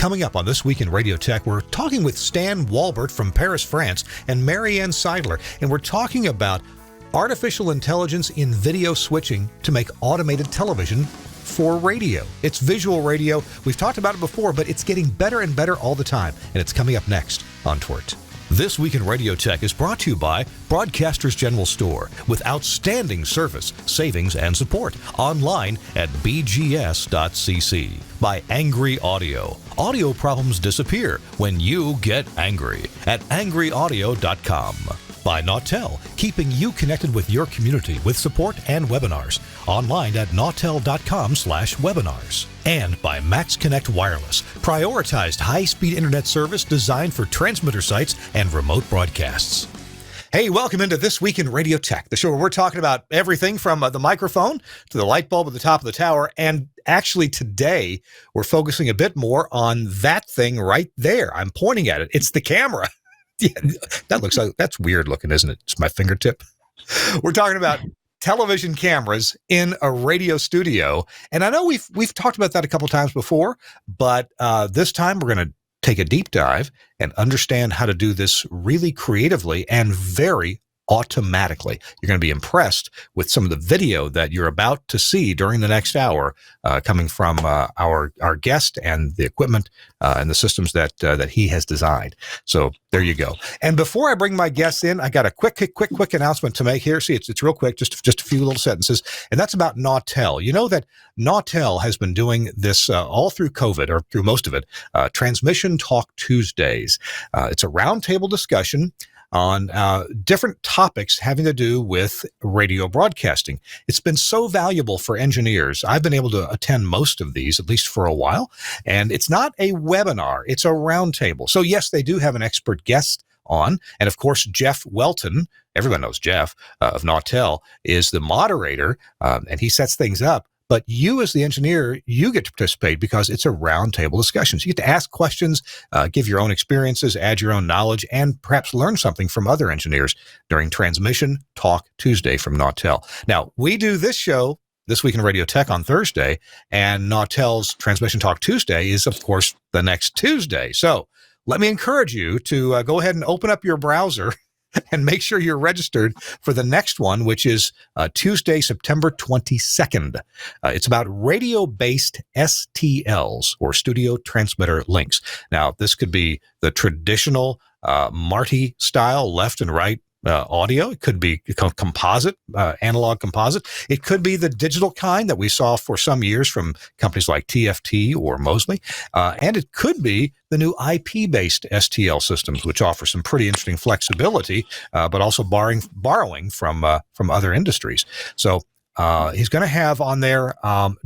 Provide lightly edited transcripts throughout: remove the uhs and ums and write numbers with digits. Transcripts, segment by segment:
Coming up on This Week in Radio Tech, we're talking with Stan Walbert from Paris, France, and Mary Ann Seidler, and we're talking about artificial intelligence in video switching to make automated television for radio. It's visual radio. We've talked about it before, but it's getting better and better all the time, and it's coming up next on TWiRT. This Week in Radio Tech is brought to you by Broadcasters General Store, with outstanding service, savings, and support. Online at bgs.cc. By Angry Audio. Audio problems disappear when you get angry at angryaudio.com. By Nautel, keeping you connected with your community with support and webinars. Online at nautel.com/webinars. And by Max Connect Wireless, prioritized high-speed internet service designed for transmitter sites and remote broadcasts. Hey, welcome into This Week in Radio Tech, the show where we're talking about everything from the microphone to the light bulb at the top of the tower. And actually today, we're focusing a bit more on that thing right there. I'm pointing at it. It's the camera. Yeah, that looks like, that's weird looking, isn't it? It's my fingertip. We're talking about television cameras in a radio studio. And I know we've talked about that a couple times before, but this time we're going to take a deep dive and understand how to do this really creatively and very automatically. You're going to be impressed with some of the video that you're about to see during the next hour, coming from our guest and the equipment and the systems that he has designed. So there you go. And before I bring my guests in, I got a quick announcement to make here. See, it's real quick, just a few little sentences, and that's about Nautel. You know that Nautel has been doing this all through COVID, or through most of it, Transmission Talk Tuesdays. It's a roundtable discussion on different topics having to do with radio broadcasting. It's been so valuable for engineers. I've been able to attend most of these, at least for a while, and it's not a webinar, it's a roundtable. So yes, they do have an expert guest on, and of course, Jeff Welton, everyone knows Jeff, of Nautel, is the moderator, and he sets things up. But you as the engineer, you get to participate because it's a roundtable discussion. So you get to ask questions, give your own experiences, add your own knowledge, and perhaps learn something from other engineers during Transmission Talk Tuesday from Nautel. Now, we do this show, This Week in Radio Tech, on Thursday, and Nautel's Transmission Talk Tuesday is, of course, the next Tuesday. So let me encourage you to go ahead and open up your browser and make sure you're registered for the next one, which is Tuesday, September 22nd. It's about radio-based STLs, or studio transmitter links. Now, this could be the traditional Marty style, left and right audio. It could be composite, analog composite. It could be the digital kind that we saw for some years from companies like TFT or Mosley. And it could be the new IP-based STL systems, which offer some pretty interesting flexibility, but also borrowing from other industries. So he's going to have on there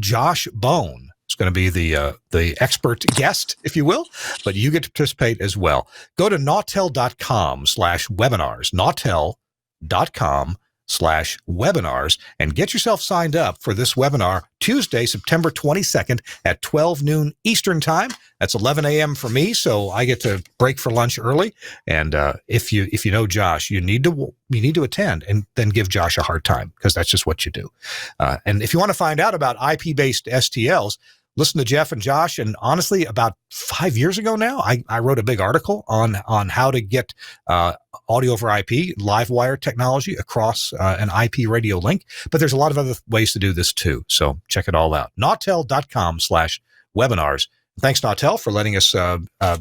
Josh Bone. It's going to be the expert guest, if you will, but you get to participate as well. Go to nautel.com/webinars, nautel.com/webinars, and get yourself signed up for this webinar Tuesday, September 22nd at 12 noon Eastern Time. That's 11 a.m. for me, so I get to break for lunch early. And if you know Josh, you need to attend, and then give Josh a hard time, because that's just what you do. And if you want to find out about IP-based STLs, listen to Jeff and Josh. And honestly, about 5 years ago now, I wrote a big article on how to get audio over IP, live wire technology across an IP radio link. But there's a lot of other ways to do this too. So check it all out. Nautel.com/webinars. Thanks, Nautel, for letting us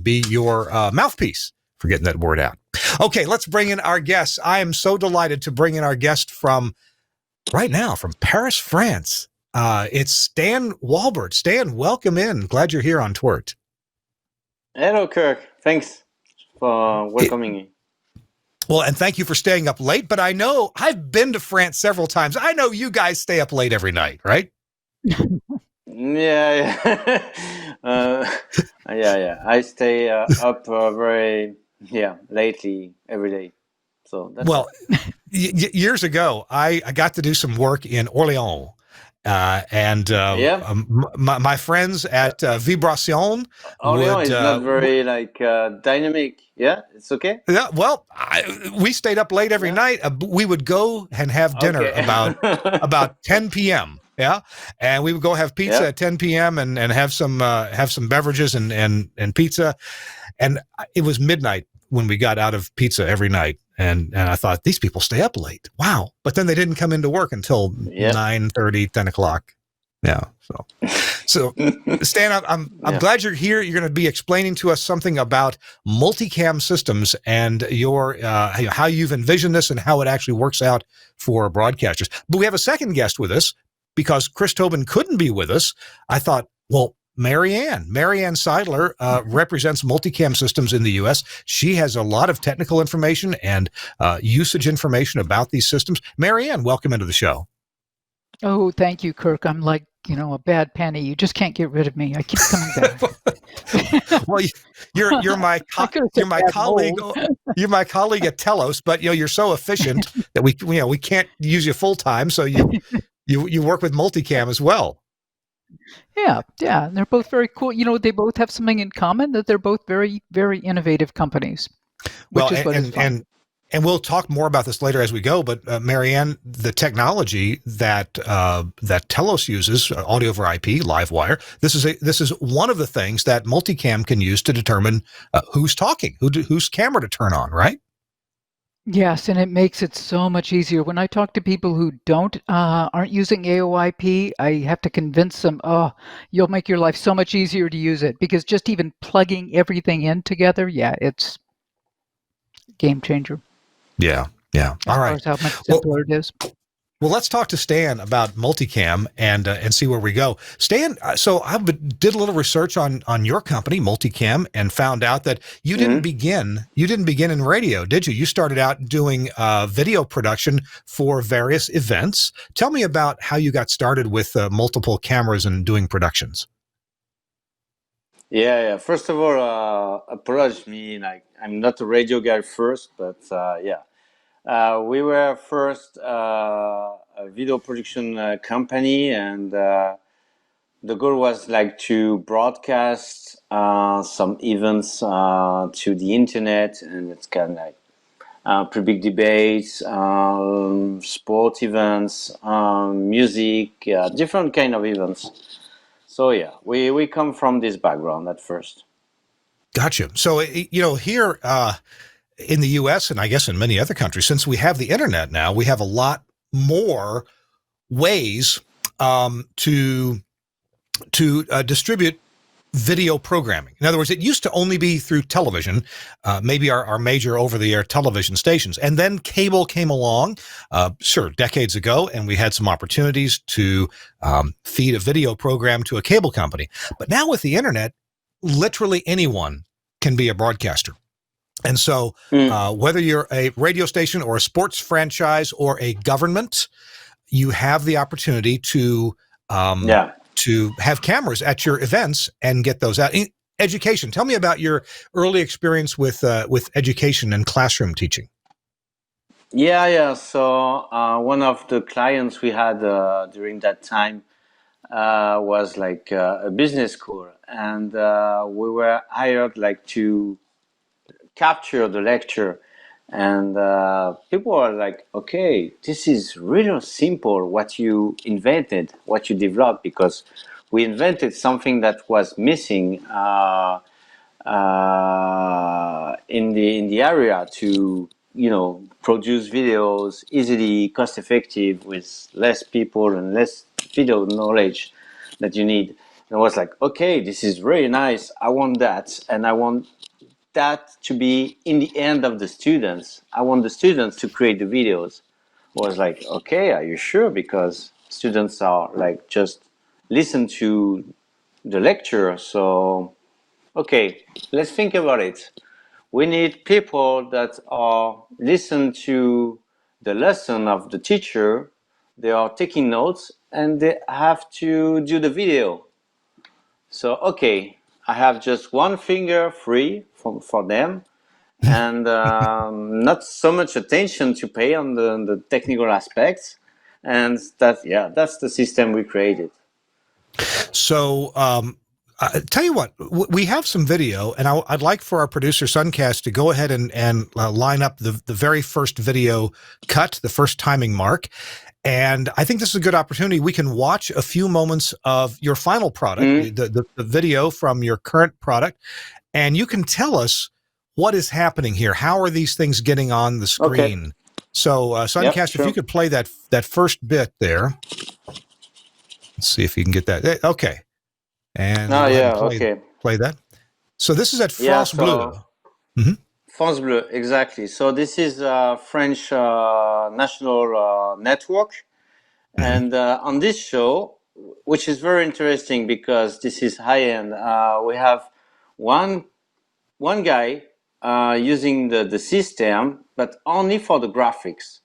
be your mouthpiece for getting that word out. Okay, let's bring in our guests. I am so delighted to bring in our guest from Paris, France. It's Stan Walbert. Stan, welcome in. Glad you're here on TWiRT. Hello, Kirk. Thanks for welcoming me. Well, and thank you for staying up late. But I know I've been to France several times. I know you guys stay up late every night, right? Yeah. Yeah. I stay up very lately every day. So that's years ago, I got to do some work in Orléans. My friends at Vibration Orléans is not very dynamic. Yeah, it's okay. Yeah, well, we stayed up late every night. We would go and have dinner about 10 p.m. Yeah, and we would go have pizza at 10 p.m. and have some beverages and pizza, and it was midnight when we got out of pizza every night, and I thought these people stay up late. Wow, but then they didn't come into work until 9:30, 10 o'clock. Yeah, so Stan, I'm glad you're here. You're going to be explaining to us something about Multicam Systems and your how you've envisioned this and how it actually works out for broadcasters. But we have a second guest with us because Chris Tobin couldn't be with us. I thought, well, Mary Ann Seidler represents Multicam Systems in the U.S. She has a lot of technical information and usage information about these systems. Mary Ann, welcome into the show. Oh, thank you, Kirk. I'm like, a bad penny. You just can't get rid of me. I keep coming back. Well, you're my colleague. You're my colleague at Telos, but you're so efficient that we can't use you full time. So you work with Multicam as well. Yeah. And they're both very cool. They both have something in common, that they're both very, very innovative companies. And we'll talk more about this later as we go. But Mary Ann, the technology that Telos uses, audio over IP, live wire, this is one of the things that Multicam can use to determine who's talking, whose camera to turn on, right? Yes, and it makes it so much easier. When I talk to people who aren't using AOIP, I have to convince them, you'll make your life so much easier to use it, because just even plugging everything in together, it's game changer. Yeah. All right. How much simpler it is. Well, let's talk to Stan about Multicam and see where we go. Stan, so I did a little research on your company, Multicam, and found out that you didn't begin in radio, did you? You started out doing video production for various events. Tell me about how you got started with multiple cameras and doing productions. Yeah. First of all, apologize me. I'm not a radio guy first, but we were first a video production company, and the goal was to broadcast some events to the internet, and it's kind of public debates, sport events, music, different kind of events. So we come from this background at first. Gotcha. So here in the U.S. and I guess in many other countries, since we have the internet now, we have a lot more ways to distribute video programming. In other words, it used to only be through television, maybe our major over-the-air television stations. And then cable came along, decades ago, and we had some opportunities to feed a video program to a cable company. But now with the internet, literally anyone can be a broadcaster. And so whether you're a radio station or a sports franchise or a government, you have the opportunity to have cameras at your events and get those out. Education. Tell me about your early experience with education and classroom teaching. Yeah. So one of the clients we had during that time was a business school, and we were hired to capture the lecture, and people were like, okay, this is really simple what you invented, what you developed, because we invented something that was missing in the area to produce videos easily, cost effective, with less people and less video knowledge that you need. And I was like, okay, this is really nice, I want that, and I want that to be in the end of the students. I want the students to create the videos. I was like, okay, are you sure? Because students are just listen to the lecture. So, okay, let's think about it. We need people that are listen to the lesson of the teacher. They are taking notes and they have to do the video. So, okay, I have just one finger free for them, and not so much attention to pay on the technical aspects. And that's the system we created. So, tell you what, we have some video, and I'd like for our producer Suncast to go ahead and line up the very first video cut, the first timing mark. And I think this is a good opportunity. We can watch a few moments of your final product, the video from your current product, and you can tell us what is happening here. How are these things getting on the screen? Okay. So, Suncast, if you could play that first bit there. Let's see if you can get that. Okay. And we'll go ahead and play that. So this is at France Bleu. France Bleu, exactly. So this is a French national network. And on this show, which is very interesting because this is high-end, we have one guy using the system, but only for the graphics.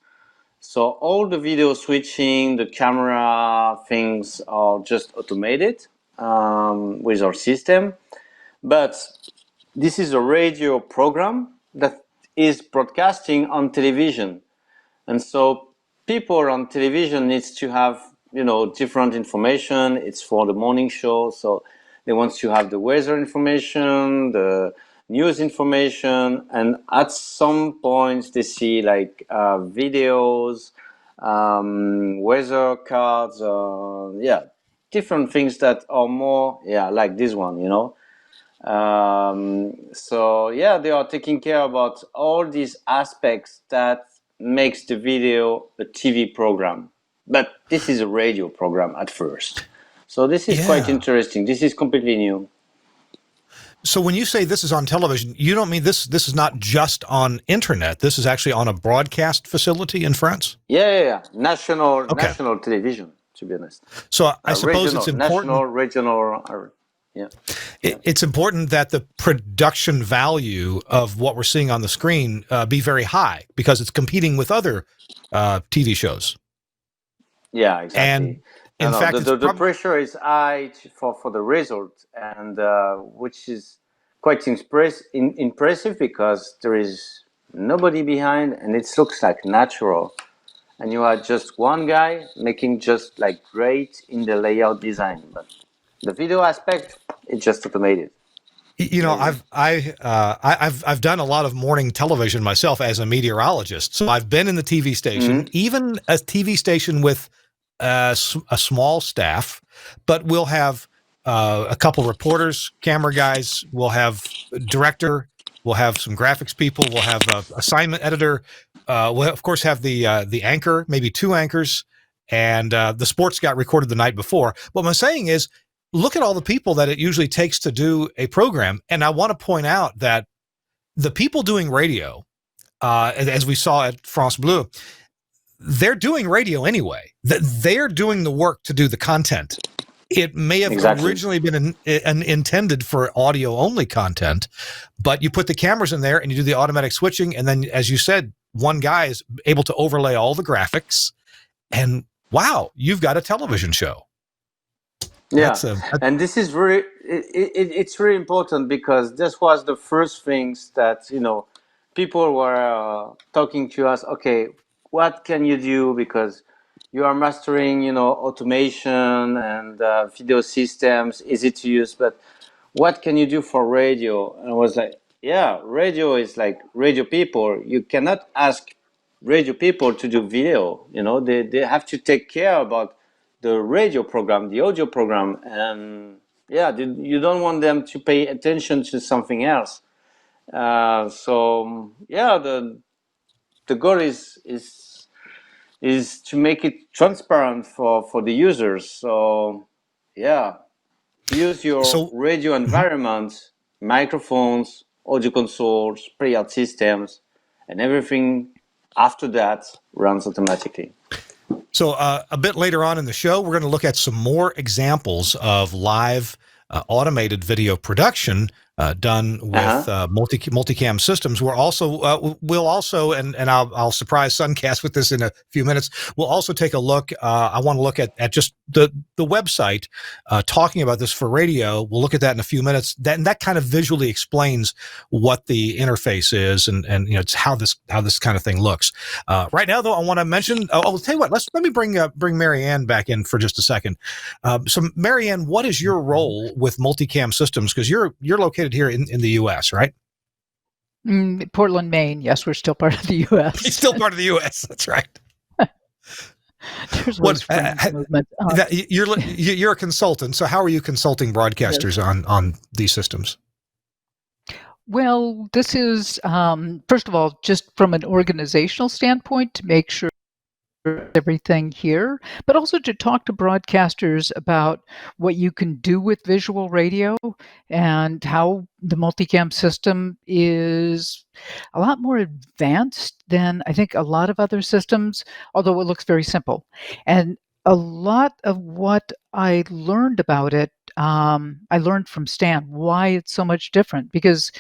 So all the video switching, the camera things are just automated with our system. But this is a radio program that is broadcasting on television. And so people on television needs to have, different information. It's for the morning show. So they want to have the weather information, the news information, and at some point they see like videos, weather cards, different things that are more, like this one, So they are taking care about all these aspects that makes the video a TV program. But this is a radio program at first. So this is quite interesting. This is completely new. So when you say this is on television, you don't mean this is not just on internet. This is actually on a broadcast facility in France? Yeah. National television, to be honest. So I suppose it's important. Regional. It's important that the production value of what we're seeing on the screen be very high because it's competing with other TV shows. Yeah, exactly. And in fact, the pressure is high for the result, and which is quite impressive because there is nobody behind, and it looks like natural. And you are just one guy making just like great in the layout design, but the video aspect, it's just automated. I've done a lot of morning television myself as a meteorologist, so I've been in the TV station, even a TV station with a small staff, but we'll have a couple reporters, camera guys, we'll have a director, we'll have some graphics people, we'll have an assignment editor, we'll of course have the anchor, maybe two anchors, and the sports got recorded the night before. What I'm saying is, look at all the people that it usually takes to do a program. And I want to point out that the people doing radio, as we saw at France Bleu, they're doing radio anyway. They're doing the work to do the content. It may have originally been intended for audio-only content, but you put the cameras in there and you do the automatic switching, and then, as you said, one guy is able to overlay all the graphics, and wow, you've got a television show. Yeah, and this is it's very important because this was the first things that, people were talking to us, okay, what can you do? Because you are mastering, automation and video systems, easy to use, but what can you do for radio? And I was like, radio is like radio people. You cannot ask radio people to do video, they have to take care about the radio program, the audio program, and you don't want them to pay attention to something else. The goal is to make it transparent for the users. So use your radio environment, microphones, audio consoles, pre-out systems, and everything after that runs automatically. So a bit later on in the show, we're going to look at some more examples of live automated video production done with Multicam Systems. We'll also, and I'll surprise Suncast with this in a few minutes. We'll also take a look. I want to look at just the website talking about this for radio. We'll look at that in a few minutes. That kind of visually explains what the interface is and it's how this kind of thing looks. Right now, though, I want to mention. I'll tell you what. Let me bring Mary Ann back in for just a second. So, Mary Ann, what is your role with Multicam Systems? Because you're located here in the U.S., right? Portland, Maine. Yes, we're still part of the U.S. It's still part of the U.S. That's right. There's always fringe movement. You're a consultant, so how are you consulting broadcasters on these systems? Well, this is, first of all, just from an organizational standpoint, to make sure everything here, but also to talk to broadcasters about what you can do with visual radio and how the multicam system is a lot more advanced than I think a lot of other systems, although it looks very simple. And a lot of what I learned about it, I learned from Stan why it's so much different, because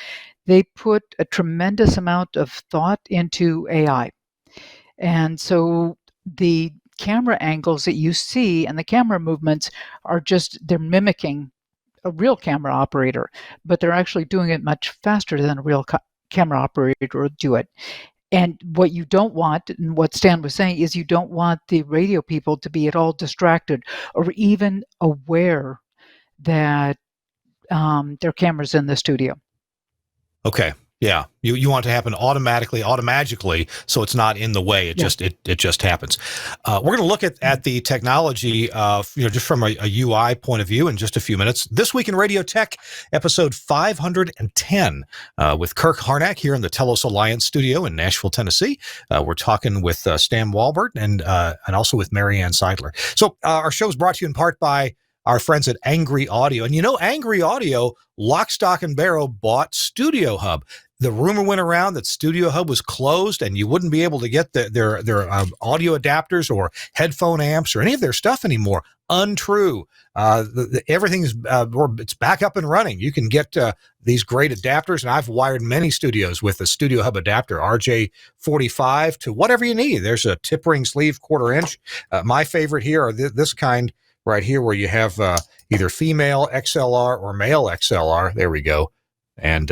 they put a tremendous amount of thought into AI. And so the camera angles that you see and the camera movements are just, they're mimicking a real camera operator, but they're actually doing it much faster than a real camera operator would do it. And what you don't want, and what Stan was saying, is you don't want the radio people to be at all distracted or even aware that their camera's in the studio. Okay. Yeah. You want it to happen automatically, so it's not in the way. It just happens. We're going to look at the technology, just from a UI point of view in just a few minutes. This Week in Radio Tech, episode 510, with Kirk Harnack here in the Telos Alliance studio in Nashville, Tennessee. We're talking with Stan Walbert and also with Mary Ann Seidler. So our show is brought to you in part by our friends at Angry Audio. And Angry Audio, lock, stock, and barrel, bought Studio Hub. The rumor went around that Studio Hub was closed and you wouldn't be able to get their audio adapters or headphone amps or any of their stuff anymore. Untrue. Everything's it's back up and running. You can get these great adapters, and I've wired many studios with a Studio Hub adapter, RJ45 to whatever you need. There's a tip ring sleeve 1/4 inch. My favorite here are this kind right here, where you have either female XLR or male XLR. There we go. And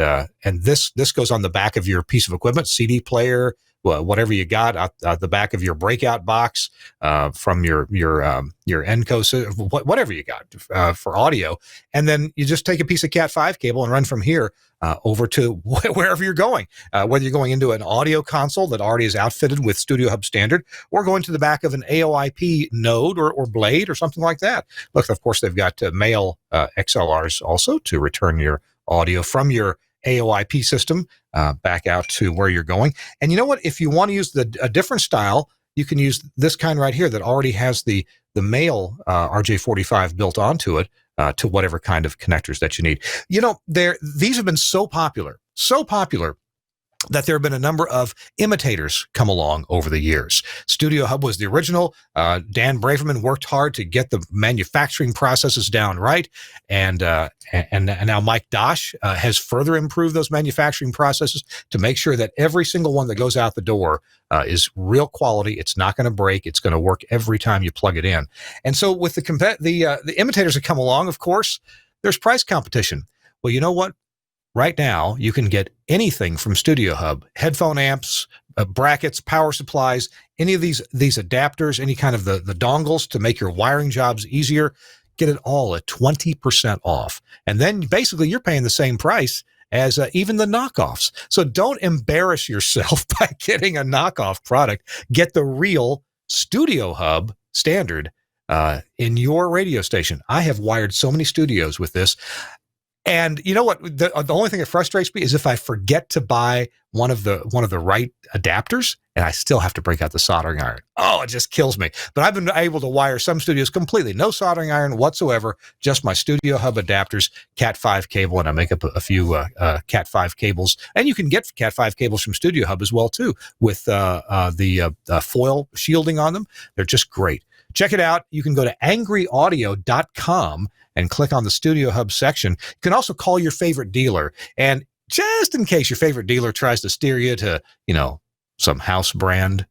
this goes on the back of your piece of equipment, CD player, whatever you got out the back of your breakout box, from your Enco, whatever you got for audio. And then you just take a piece of Cat5 cable and run from here over to wherever you're going, whether you're going into an audio console that already is outfitted with Studio Hub Standard, or going to the back of an AOIP node or blade or something like that. Look, of course, they've got male XLRs also to return your audio from your AOIP system back out to where you're going. And you know what? If you want to use a different style, you can use this kind right here that already has the male RJ45 built onto it to whatever kind of connectors that you need. These have been so popular that there have been a number of imitators come along over the years. Studio Hub was the original. Dan Braverman worked hard to get the manufacturing processes down right. And now Mike Dosh has further improved those manufacturing processes to make sure that every single one that goes out the door is real quality. It's not going to break. It's going to work every time you plug it in. And so with the imitators that come along, of course, there's price competition. Well, you know what? Right now, you can get anything from Studio Hub: headphone amps, brackets, power supplies, any of these adapters, any kind of the dongles to make your wiring jobs easier. Get it all at 20% off. And then basically you're paying the same price as even the knockoffs. So don't embarrass yourself by getting a knockoff product. Get the real Studio Hub standard in your radio station. I have wired so many studios with this. And you know what? The only thing that frustrates me is if I forget to buy one of the right adapters, and I still have to break out the soldering iron. Oh, it just kills me. But I've been able to wire some studios completely, no soldering iron whatsoever, just my Studio Hub adapters, Cat5 cable, and I make up a few Cat5 cables. And you can get Cat5 cables from Studio Hub as well too, with the foil shielding on them. They're just great. Check it out. You can go to angryaudio.com and click on the Studio Hub section. You can also call your favorite dealer. And just in case your favorite dealer tries to steer you to, some house brand,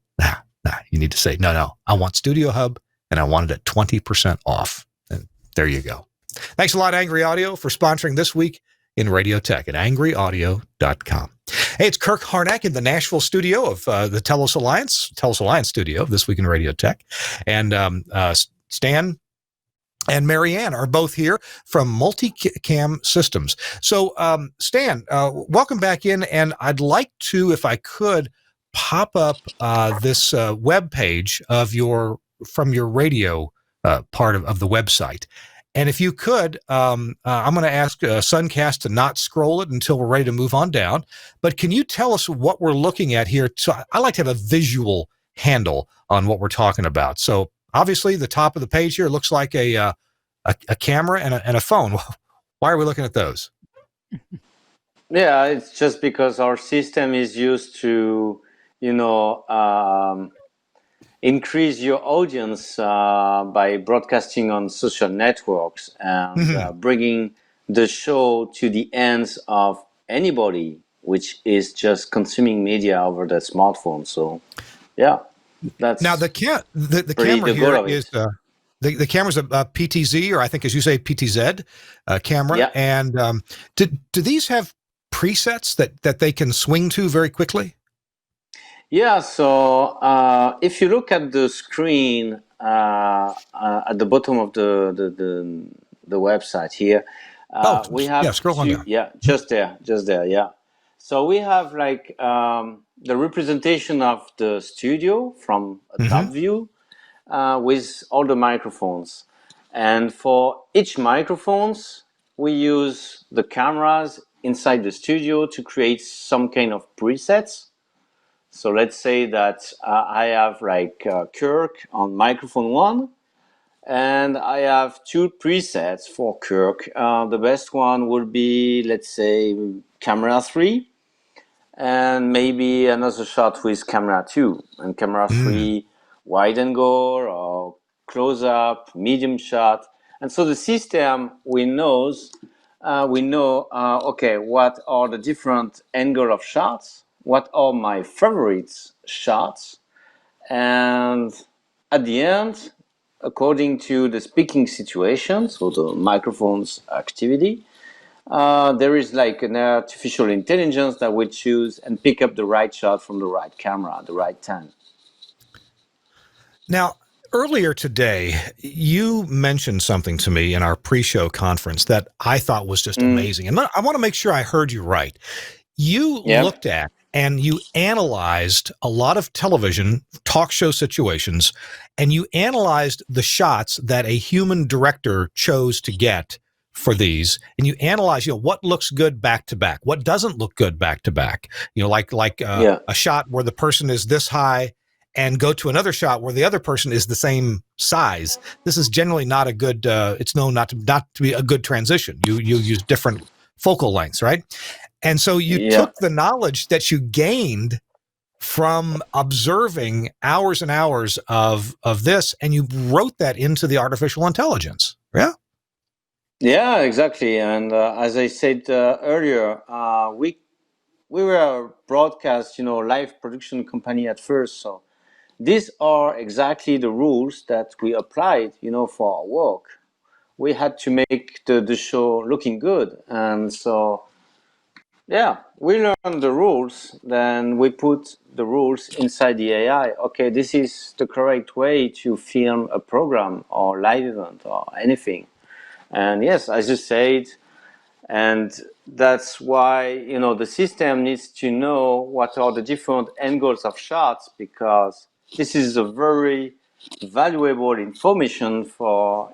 you need to say, no, I want Studio Hub, and I want it at 20% off. And there you go. Thanks a lot, Angry Audio, for sponsoring This Week in Radio Tech at angryaudio.com. Hey, it's Kirk Harnack in the Nashville studio of the Telos Alliance studio of This Week in Radio Tech. And Stan and Mary Ann are both here from Multicam Systems. So, Stan, welcome back in. And I'd like to, if I could, pop up this web page of your from your radio part of the website. And if you could, I'm going to ask Suncast to not scroll it until we're ready to move on down. But can you tell us what we're looking at here? So I like to have a visual handle on what we're talking about. So obviously, the top of the page here looks like a camera and a phone. Why are we looking at those? Yeah, it's just because our system is used to, increase your audience by broadcasting on social networks and bringing the show to the ends of anybody, which is just consuming media over the smartphone. So, yeah, that's now the camera here is the camera's a PTZ, or I think, as you say, PTZ camera. Yeah. And do these have presets that they can swing to very quickly? Yeah, so if you look at the screen at the bottom of the website here, we have scroll on down. Yeah, just there, yeah. So we have like the representation of the studio from a top view with all the microphones, and for each microphones we use the cameras inside the studio to create some kind of presets. So let's say that I have like Kirk on microphone 1, and I have 2 presets for Kirk. The best one would be, let's say, camera 3, and maybe another shot with camera 2. And camera 3, wide angle or close up, medium shot. And so the system we know, okay, what are the different angle of shots? What are my favorite shots? And at the end, according to the speaking situation, so the microphone's activity, there is like an artificial intelligence that will choose and pick up the right shot from the right camera at the right time. Now, earlier today, you mentioned something to me in our pre-show conference that I thought was just amazing. And I want to make sure I heard you right. You looked at and you analyzed a lot of television talk show situations, and you analyzed the shots that a human director chose to get for these, and you analyze, what looks good back to back, what doesn't look good back to back, like a shot where the person is this high and go to another shot where the other person is the same size. This is generally not a good, it's known not to be a good transition. You use different focal lengths, right? And so you took the knowledge that you gained from observing hours and hours of this, and you wrote that into the artificial intelligence. Yeah. Yeah, exactly. And as I said earlier, we were a broadcast, live production company at first. So these are exactly the rules that we applied, for our work. We had to make the show looking good. And so, we learned the rules, then we put the rules inside the AI. Okay, this is the correct way to film a program or live event or anything. And yes, as you said, and that's why, the system needs to know what are the different angles of shots, because this is a very valuable information for,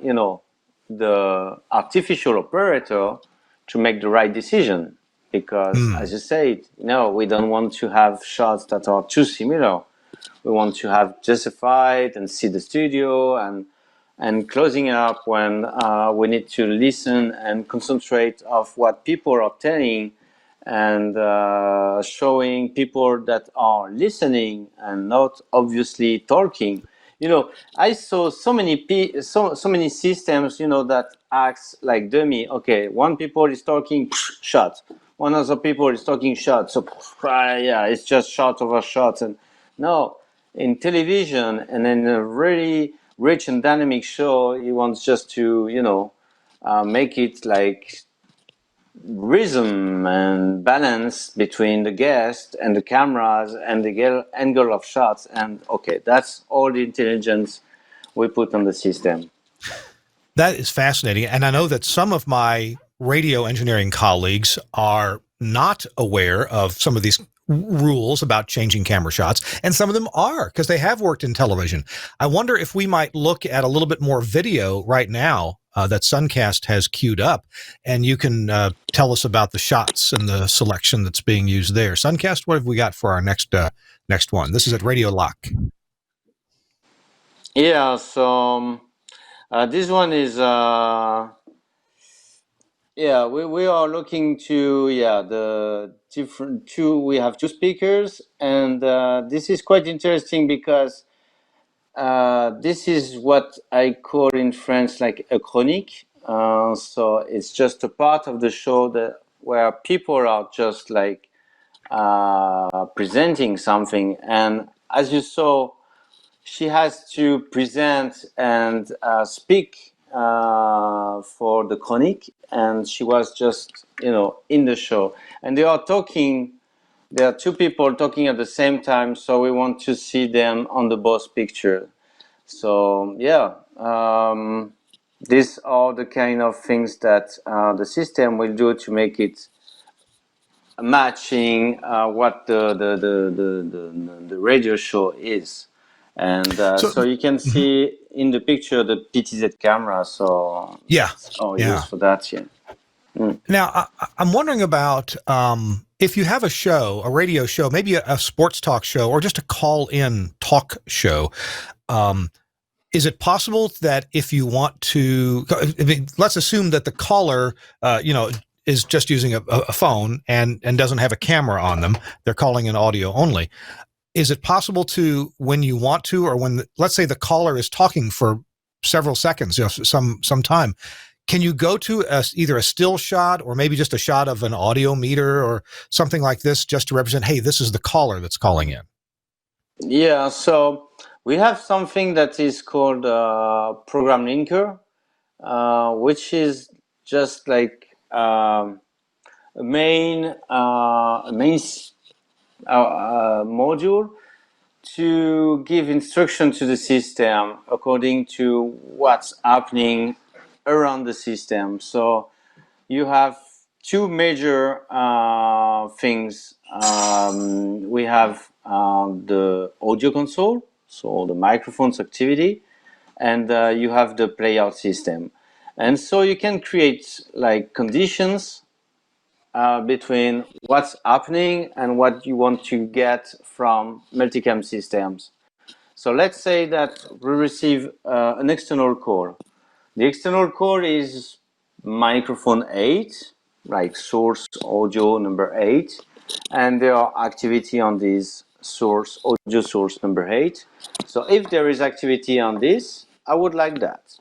the artificial operator to make the right decision. Because as you said, we don't want to have shots that are too similar. We want to have justified and see the studio and closing up when we need to listen and concentrate of what people are telling, and showing people that are listening and not obviously talking. I saw so many systems, that acts like dummy. Okay, one people is talking, shot. One other people is talking, shot. So it's just shot over shot. And no, in television and in a really rich and dynamic show, he wants just to, make it like rhythm and balance between the guest and the cameras and the angle of shots. And okay, that's all the intelligence we put on the system. That is fascinating. And I know that some of my radio engineering colleagues are not aware of some of these rules about changing camera shots, and some of them are because they have worked in television. I wonder if we might look at a little bit more video right now that Suncast has queued up, and you can tell us about the shots and the selection that's being used there. Suncast, what have we got for our next one? This is at Radio Lock. Yeah, so this one is we are looking to the different two. We have two speakers, and this is quite interesting because this is what I call in French like a chronique. So it's just a part of the show where people are just like presenting something, and as you saw, she has to present and speak for the chronique, and she was just in the show, and they are talking. There are two people talking at the same time, so we want to see them on the both picture. So these are the kind of things that the system will do to make it matching what the radio show is. And so you can see in the picture the PTZ camera. So that's all used for that. Yeah. Now, I'm wondering about if you have a radio show, maybe a sports talk show, or just a call-in talk show. Is it possible that if you want to, let's assume that the caller, is just using a phone and doesn't have a camera on them, they're calling in audio only. Is it possible to, when you want to, or when, let's say the caller is talking for several seconds, some time, can you go to either a still shot or maybe just a shot of an audio meter or something like this just to represent, hey, this is the caller that's calling in? Yeah, so we have something that is called program linker, which is just like a main module to give instruction to the system according to what's happening around the system. So you have two major things. We have the audio console, so the microphone's activity, and you have the playout system. And so you can create like conditions between what's happening and what you want to get from Multicam Systems. So let's say that we receive an external call. The external call is microphone 8, like source audio number 8, and there are activity on this audio source number 8. So if there is activity on this, I would like that.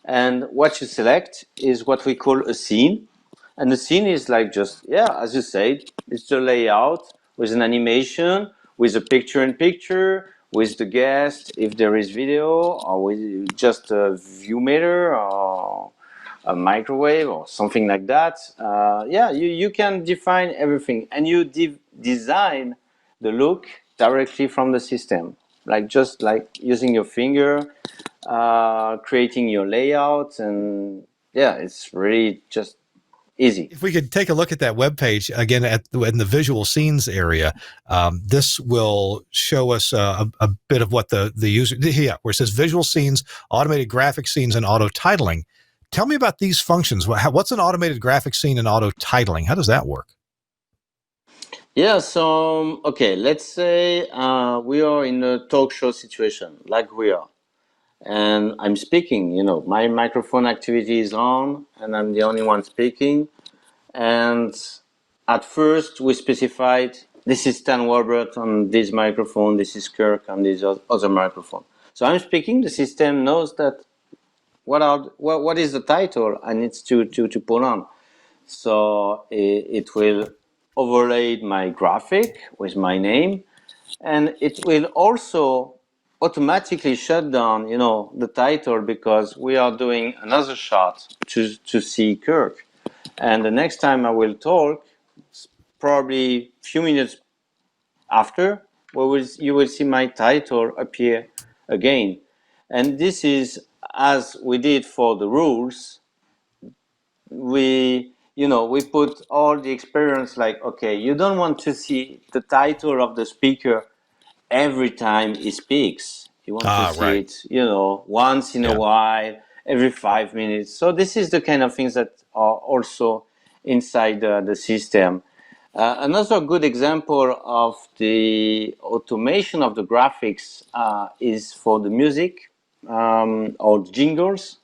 And what you select is what we call a scene. And the scene is like just, as you said, it's the layout with an animation, with a picture-in-picture, with the guest, if there is video, or with just a view meter, or a microwave, or something like that. You can define everything. And you design the look directly from the system. Just like using your finger, creating your layout, and it's really just easy. If we could take a look at that webpage again in the visual scenes area, this will show us a bit of what the user, where it says visual scenes, automated graphic scenes, and auto titling. Tell me about these functions. What's an automated graphic scene and auto titling? How does that work? Yeah, so, okay, let's say we are in a talk show situation, like we are. And I'm speaking, my microphone activity is on, and I'm the only one speaking. And at first, we specified this is Stan Walbert on this microphone, this is Kirk on this other microphone. So I'm speaking, the system knows that what is the title I need to put on. So it will overlay my graphic with my name, and it will also automatically shut down, the title, because we are doing another shot to see Kirk. And the next time I will talk, probably a few minutes after, you will see my title appear again. And this is, as we did for the rules, we we put all the experience, like, okay, you don't want to see the title of the speaker every time he speaks. You want to see Right. it, once in a Yeah. while, every 5 minutes. So this is the kind of things that are also inside the system. Another good example of the automation of the graphics is for the music or jingles.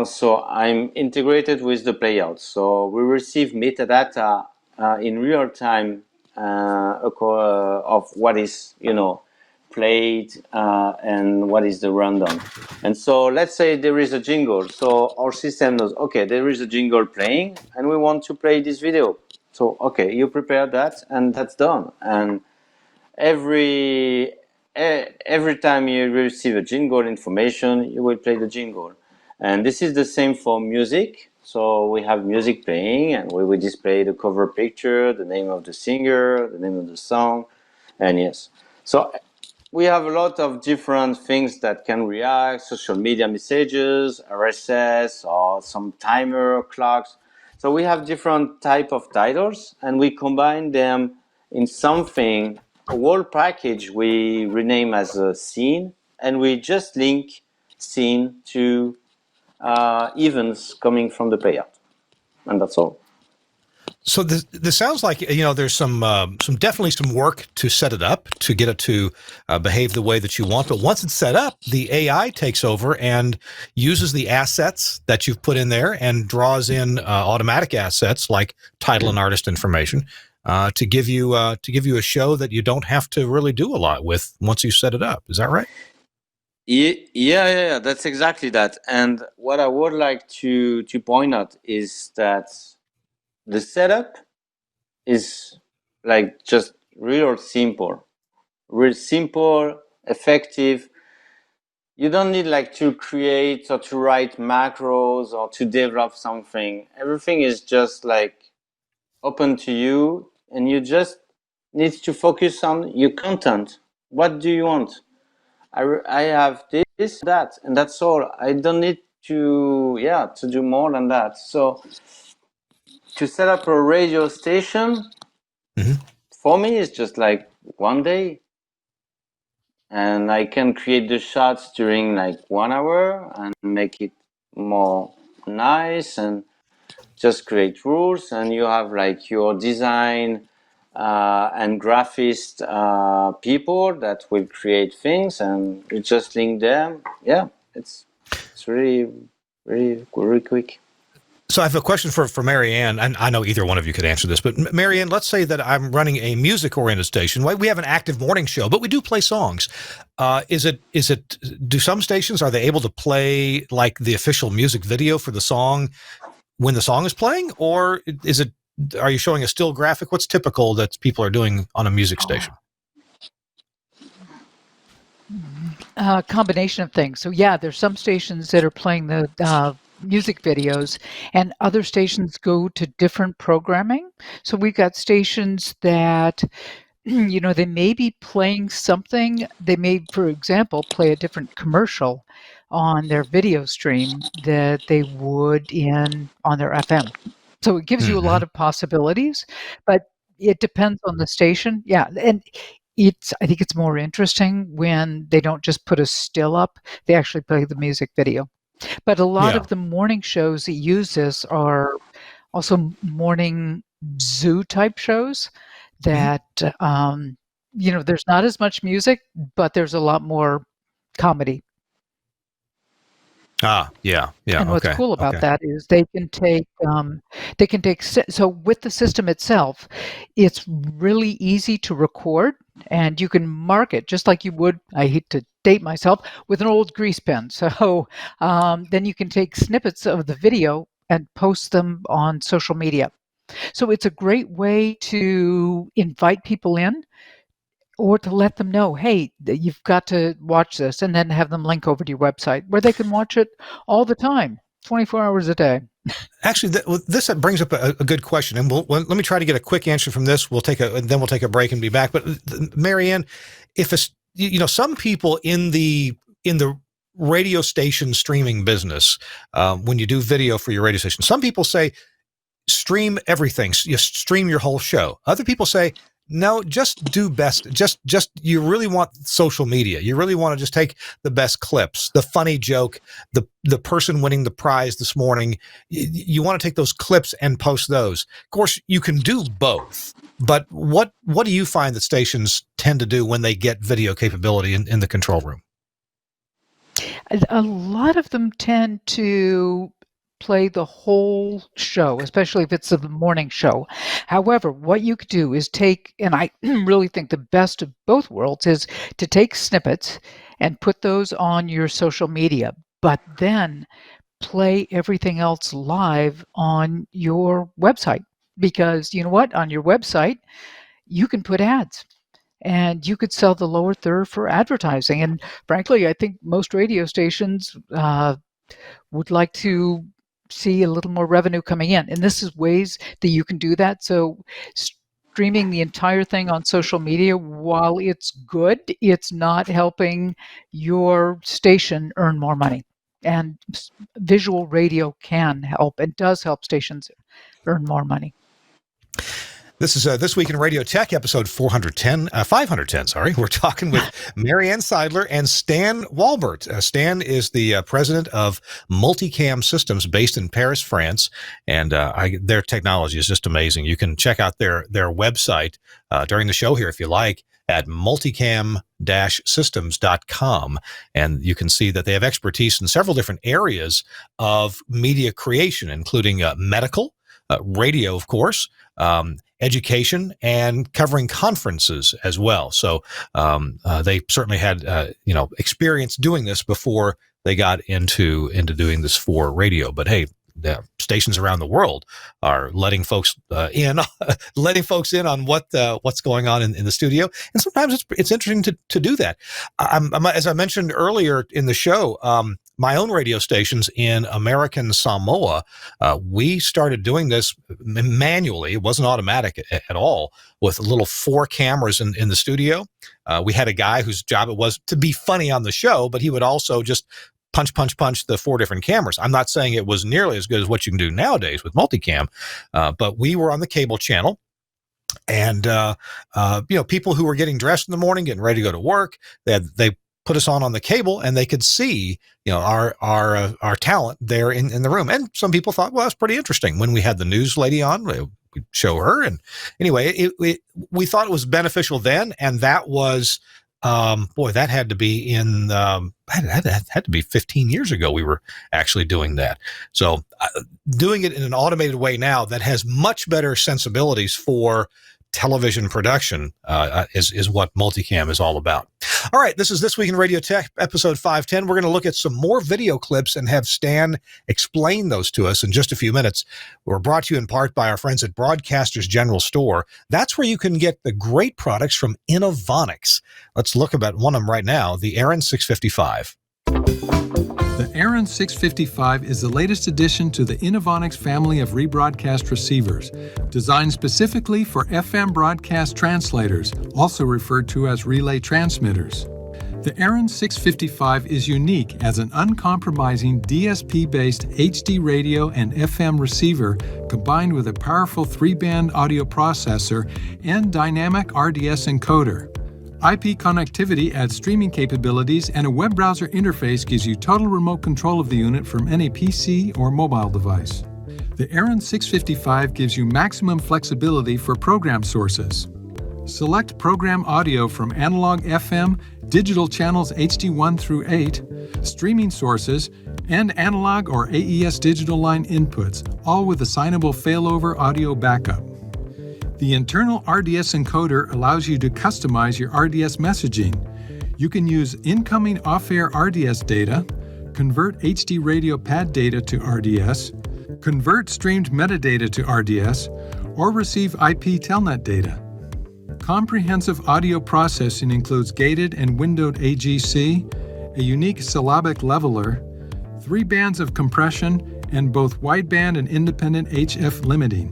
So I'm integrated with the playout. So we receive metadata in real time of what is played and what is the random. And so let's say there is a jingle. So our system knows, okay, there is a jingle playing, and we want to play this video. So okay, you prepare that, and that's done. And every time you receive a jingle information, you will play the jingle. And this is the same for music. So we have music playing, and we will display the cover picture, the name of the singer, the name of the song, and yes. So we have a lot of different things that can react: social media messages, RSS, or some timer clocks. So we have different type of titles, and we combine them in something, a whole package we rename as a scene, and we just link scene to events coming from the payout, and that's all. So this sounds like there's some definitely some work to set it up, to get it to behave the way that you want. But once it's set up, the AI takes over and uses the assets that you've put in there and draws in automatic assets like title and artist information to give you a show that you don't have to really do a lot with once you set it up. Is that right? Yeah, that's exactly that. And what I would like to point out is that the setup is like just real simple, effective. You don't need like to create or to write macros or to develop something. Everything is just like open to you, and you just need to focus on your content. What do you want? I have this, that, and that's all. I don't need to do more than that. So to set up a radio station, for me, it's just like one day, and I can create the shots during like 1 hour and make it more nice, and just create rules, and you have like your design and graphist people that will create things, and you just link them. Yeah, it's really, really, really quick. So I have a question for Mary Ann, and I know either one of you could answer this, but Mary Ann, let's say that I'm running a music-oriented station. We have an active morning show, but we do play songs. Do some stations, are they able to play like the official music video for the song when the song is playing, or are you showing a still graphic? What's typical that people are doing on a music station? Combination of things. So yeah, there's some stations that are playing the music videos, and other stations go to different programming. So we've got stations that they may be playing something. They may, for example, play a different commercial on their video stream that they would on their FM. So it gives you a lot of possibilities, but it depends on the station. Yeah, and I think it's more interesting when they don't just put a still up; they actually play the music video. But a lot of the morning shows that use this are also morning zoo type shows that there's not as much music, but there's a lot more comedy. Yeah. And what's cool about that is they can take so with the system itself, it's really easy to record, and you can mark it just like you would, I hate to date myself, with an old grease pen. So then you can take snippets of the video and post them on social media. So it's a great way to invite people in, or to let them know, hey, you've got to watch this, and then have them link over to your website where they can watch it all the time, 24 hours a day. Actually, this brings up a good question, and let me try to get a quick answer from this. Then we'll take a break and be back. But Mary Ann, if some people in the radio station streaming business, when you do video for your radio station, some people say stream everything. You stream your whole show. Other people say, no, just do best. Just you really want social media. You really want to just take the best clips, the funny joke, the person winning the prize this morning. You want to take those clips and post those. Of course, you can do both. But what do you find that stations tend to do when they get video capability in the control room? A lot of them tend to play the whole show, especially if it's a morning show. However, what you could do is take, and I really think the best of both worlds is to take snippets and put those on your social media, but then play everything else live on your website. Because you know what? On your website, you can put ads. And you could sell the lower third for advertising. And frankly, I think most radio stations would like to see a little more revenue coming in. And this is ways that you can do that. So streaming the entire thing on social media, while it's good, it's not helping your station earn more money. And visual radio can help and does help stations earn more money. This is This Week in Radio Tech, episode 510. We're talking with Mary Ann Seidler and Stan Walbert. Stan is the president of Multicam Systems based in Paris, France. And their technology is just amazing. You can check out their website during the show here if you like at multicam-systems.com. And you can see that they have expertise in several different areas of media creation, including medical, radio, of course, education, and covering conferences as well. So they certainly had experience doing this before they got into doing this for radio. But hey, the stations around the world are letting folks in on what's going on in the studio, and sometimes it's interesting to do that. As I mentioned earlier in the show, my own radio stations in American Samoa, we started doing this manually. It wasn't automatic at all, with little 4 cameras in the studio. We had a guy whose job it was to be funny on the show, but he would also just punch the 4 different cameras. I'm not saying it was nearly as good as what you can do nowadays with multicam, but we were on the cable channel. And, people who were getting dressed in the morning, getting ready to go to work, they put us on the cable, and they could see, our talent there in the room. And some people thought, well, that's pretty interesting. When we had the news lady on, we'd show her. And anyway, we thought it was beneficial then. And that was, that had to be had to be 15 years ago. We were actually doing that. So doing it in an automated way now that has much better sensibilities for television production is what Multicam is all about. All right, this is This Week in Radio Tech, episode 510. We're going to look at some more video clips and have Stan explain those to us in just a few minutes. We're brought to you in part by our friends at Broadcasters General Store. That's where you can get the great products from Innovonics. Let's look at one of them right now, the Aaron 655. The Aaron 655 is the latest addition to the Innovonics family of rebroadcast receivers, designed specifically for FM broadcast translators, also referred to as relay transmitters. The Aaron 655 is unique as an uncompromising DSP-based HD radio and FM receiver combined with a powerful 3-band audio processor and dynamic RDS encoder. IP connectivity adds streaming capabilities, and a web browser interface gives you total remote control of the unit from any PC or mobile device. The Aaron 655 gives you maximum flexibility for program sources. Select program audio from analog FM, digital channels HD1 through 8, streaming sources, and analog or AES digital line inputs, all with assignable failover audio backup. The internal RDS encoder allows you to customize your RDS messaging. You can use incoming off-air RDS data, convert HD radio pad data to RDS, convert streamed metadata to RDS, or receive IP telnet data. Comprehensive audio processing includes gated and windowed AGC, a unique syllabic leveler, 3 bands of compression, and both wideband and independent HF limiting.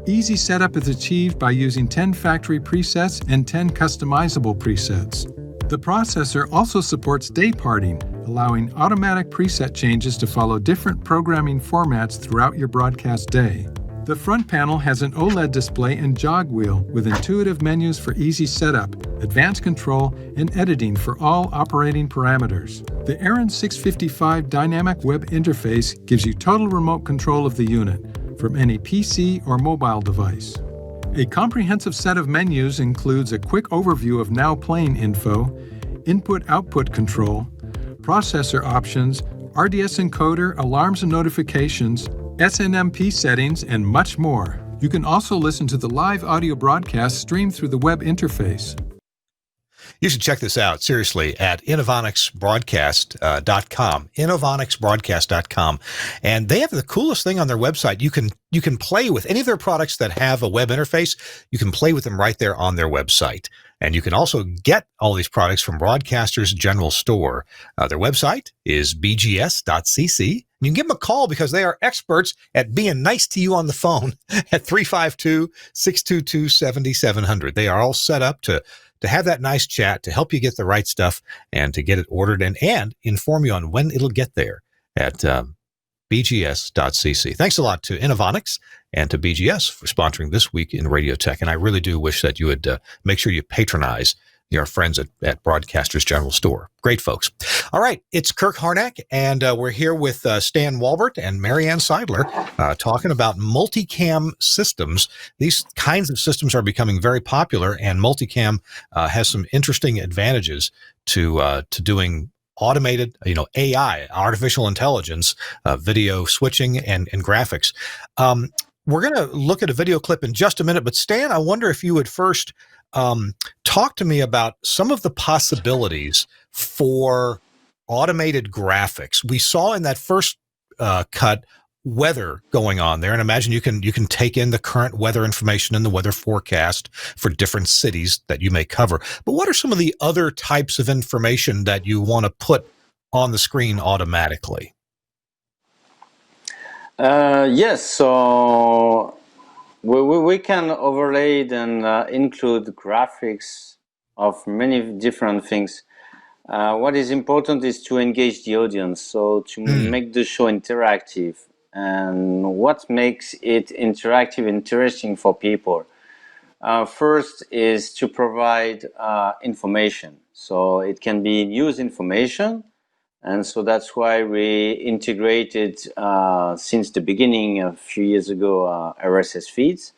Easy setup is achieved by using 10 factory presets and 10 customizable presets. The processor also supports day parting, allowing automatic preset changes to follow different programming formats throughout your broadcast day. The front panel has an OLED display and jog wheel with intuitive menus for easy setup, advanced control, and editing for all operating parameters. The Aaron 655 dynamic web interface gives you total remote control of the unit from any PC or mobile device. A comprehensive set of menus includes a quick overview of now playing info, input-output control, processor options, RDS encoder, alarms and notifications, SNMP settings, and much more. You can also listen to the live audio broadcast streamed through the web interface. You should check this out, seriously, at innovonicsbroadcast.com, innovonicsbroadcast.com. And they have the coolest thing on their website. You can play with any of their products that have a web interface. You can play with them right there on their website. And you can also get all these products from Broadcaster's General Store. Their website is bgs.cc. You can give them a call because they are experts at being nice to you on the phone at 352-622-7700. They are all set up to have that nice chat, to help you get the right stuff and to get it ordered and inform you on when it'll get there at bgs.cc. Thanks a lot to Innovonics and to BGS for sponsoring This Week in Radio Tech. And I really do wish that you would make sure you patronize our friends at Broadcaster's General Store. Great folks. All right, it's Kirk Harnack, and we're here with Stan Walbert and Mary Ann Seidler talking about Multicam Systems. These kinds of systems are becoming very popular, and Multicam has some interesting advantages to doing automated, AI, artificial intelligence, video switching and graphics. We're going to look at a video clip in just a minute, but Stan, I wonder if you would first talk to me about some of the possibilities for automated graphics. We saw in that first cut weather going on there, and imagine you can take in the current weather information and the weather forecast for different cities that you may cover. But what are some of the other types of information that you want to put on the screen automatically? Yes, so we can overlay and include graphics of many different things. What is important is to engage the audience, so to make the show interactive. And what makes it interactive, interesting for people? First is to provide information. So it can be news information. And so that's why we integrated, since the beginning, a few years ago, RSS feeds.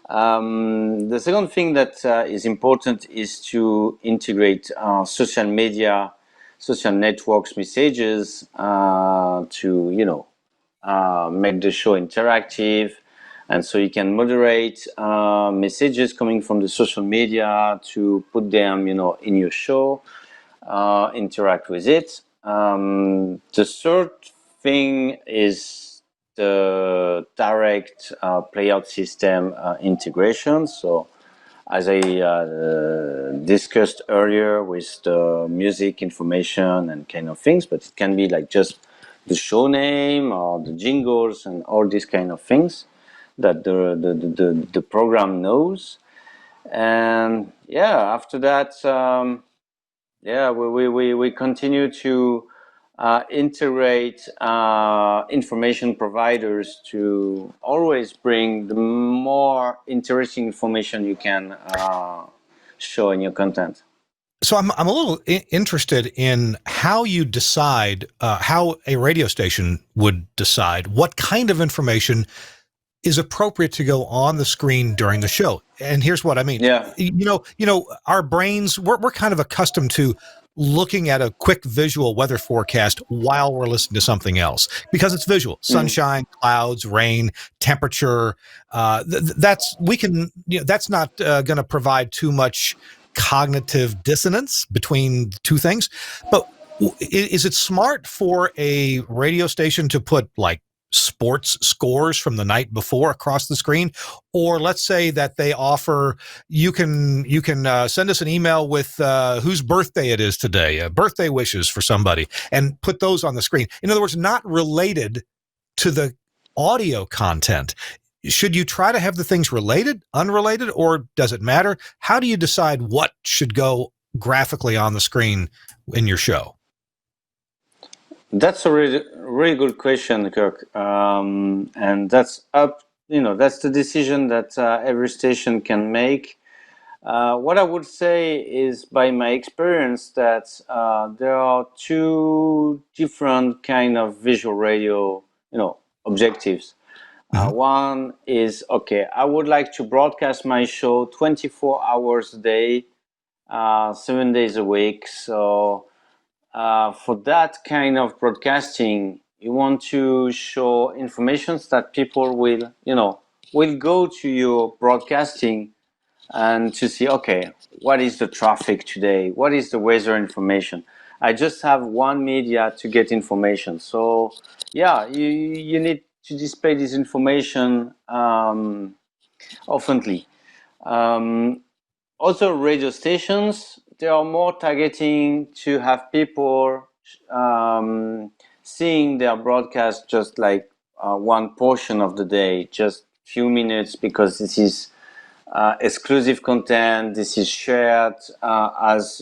The second thing that is important is to integrate social media, social networks messages to, make the show interactive. And so you can moderate messages coming from the social media to put them, in your show, interact with it. The third thing is the direct playout system integration. So as I discussed earlier with the music information and kind of things, but it can be like just the show name or the jingles and all these kind of things that the program knows. And after that, we continue to integrate information providers to always bring the more interesting information you can show in your content. So I'm a little interested in how you decide, how a radio station would decide what kind of information is appropriate to go on the screen during the show. And here's what I mean. Yeah. Our brains, we're kind of accustomed to looking at a quick visual weather forecast while we're listening to something else because it's visual: sunshine, clouds, rain, temperature. That's not going to provide too much cognitive dissonance between the two things. But is it smart for a radio station to put like sports scores from the night before across the screen? Or let's say that they offer, you can send us an email with whose birthday it is today, birthday wishes for somebody, and put those on the screen. In other words, not related to the audio content. Should you try to have the things related, unrelated, or does it matter? How do you decide what should go graphically on the screen in your show? That's a really good question, Kirk. And that's up that's the decision that every station can make. What I would say is, by my experience, that there are two different kind of visual radio, objectives. One is, okay, I would like to broadcast my show 24 hours a day, 7 days a week. So for that kind of broadcasting, you want to show informations that people will go to your broadcasting and to see, okay, what is the traffic today? What is the weather information? I just have one media to get information. So yeah, you need to display this information oftenly. Also, radio stations, they are more targeting to have people seeing their broadcast just like one portion of the day, just few minutes, because this is exclusive content. This is shared as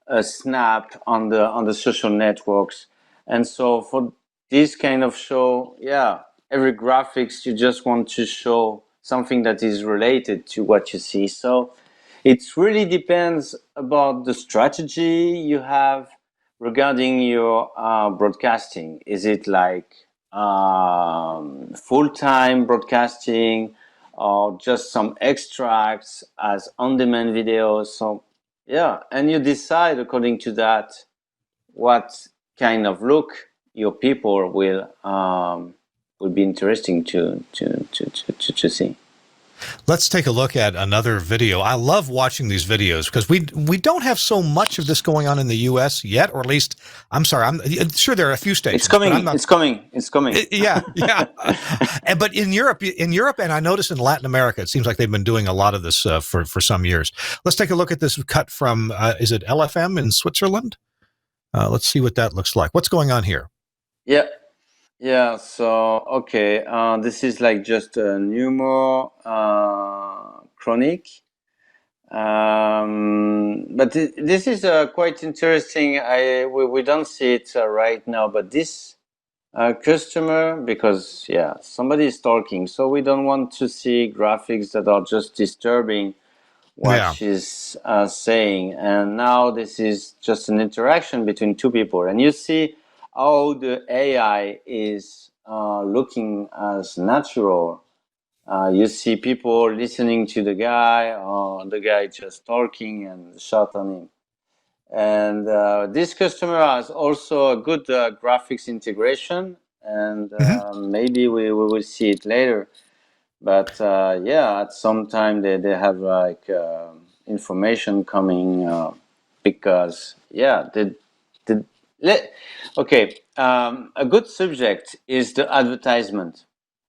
a snap on the social networks. And so for this kind of show, yeah, every graphics, you just want to show something that is related to what you see. So it really depends about the strategy you have regarding your broadcasting. Is it like full-time broadcasting, or just some extracts as on-demand videos? So yeah, and you decide according to that what kind of look your people will be interesting to see. Let's take a look at another video. I love watching these videos because we don't have so much of this going on in the U.S. yet, or at least, I'm sorry, I'm sure there are a few stations. It's coming. It's coming. Yeah. But in Europe, and I notice in Latin America, it seems like they've been doing a lot of this for some years. Let's take a look at this cut from, is it LFM in Switzerland? Let's see what that looks like. What's going on here? Yeah, so, okay, this is like just a humor chronic. But this is quite interesting. We don't see it right now, but this customer, because, yeah, somebody is talking, so we don't want to see graphics that are just disturbing what she's saying. And now this is just an interaction between two people, and you see how the AI is looking as natural. You see people listening to the guy, or the guy just talking and shot on him. And this customer has also a good graphics integration, and maybe we will see it later. But yeah, at some time they have like information coming, because yeah, a good subject is the advertisement,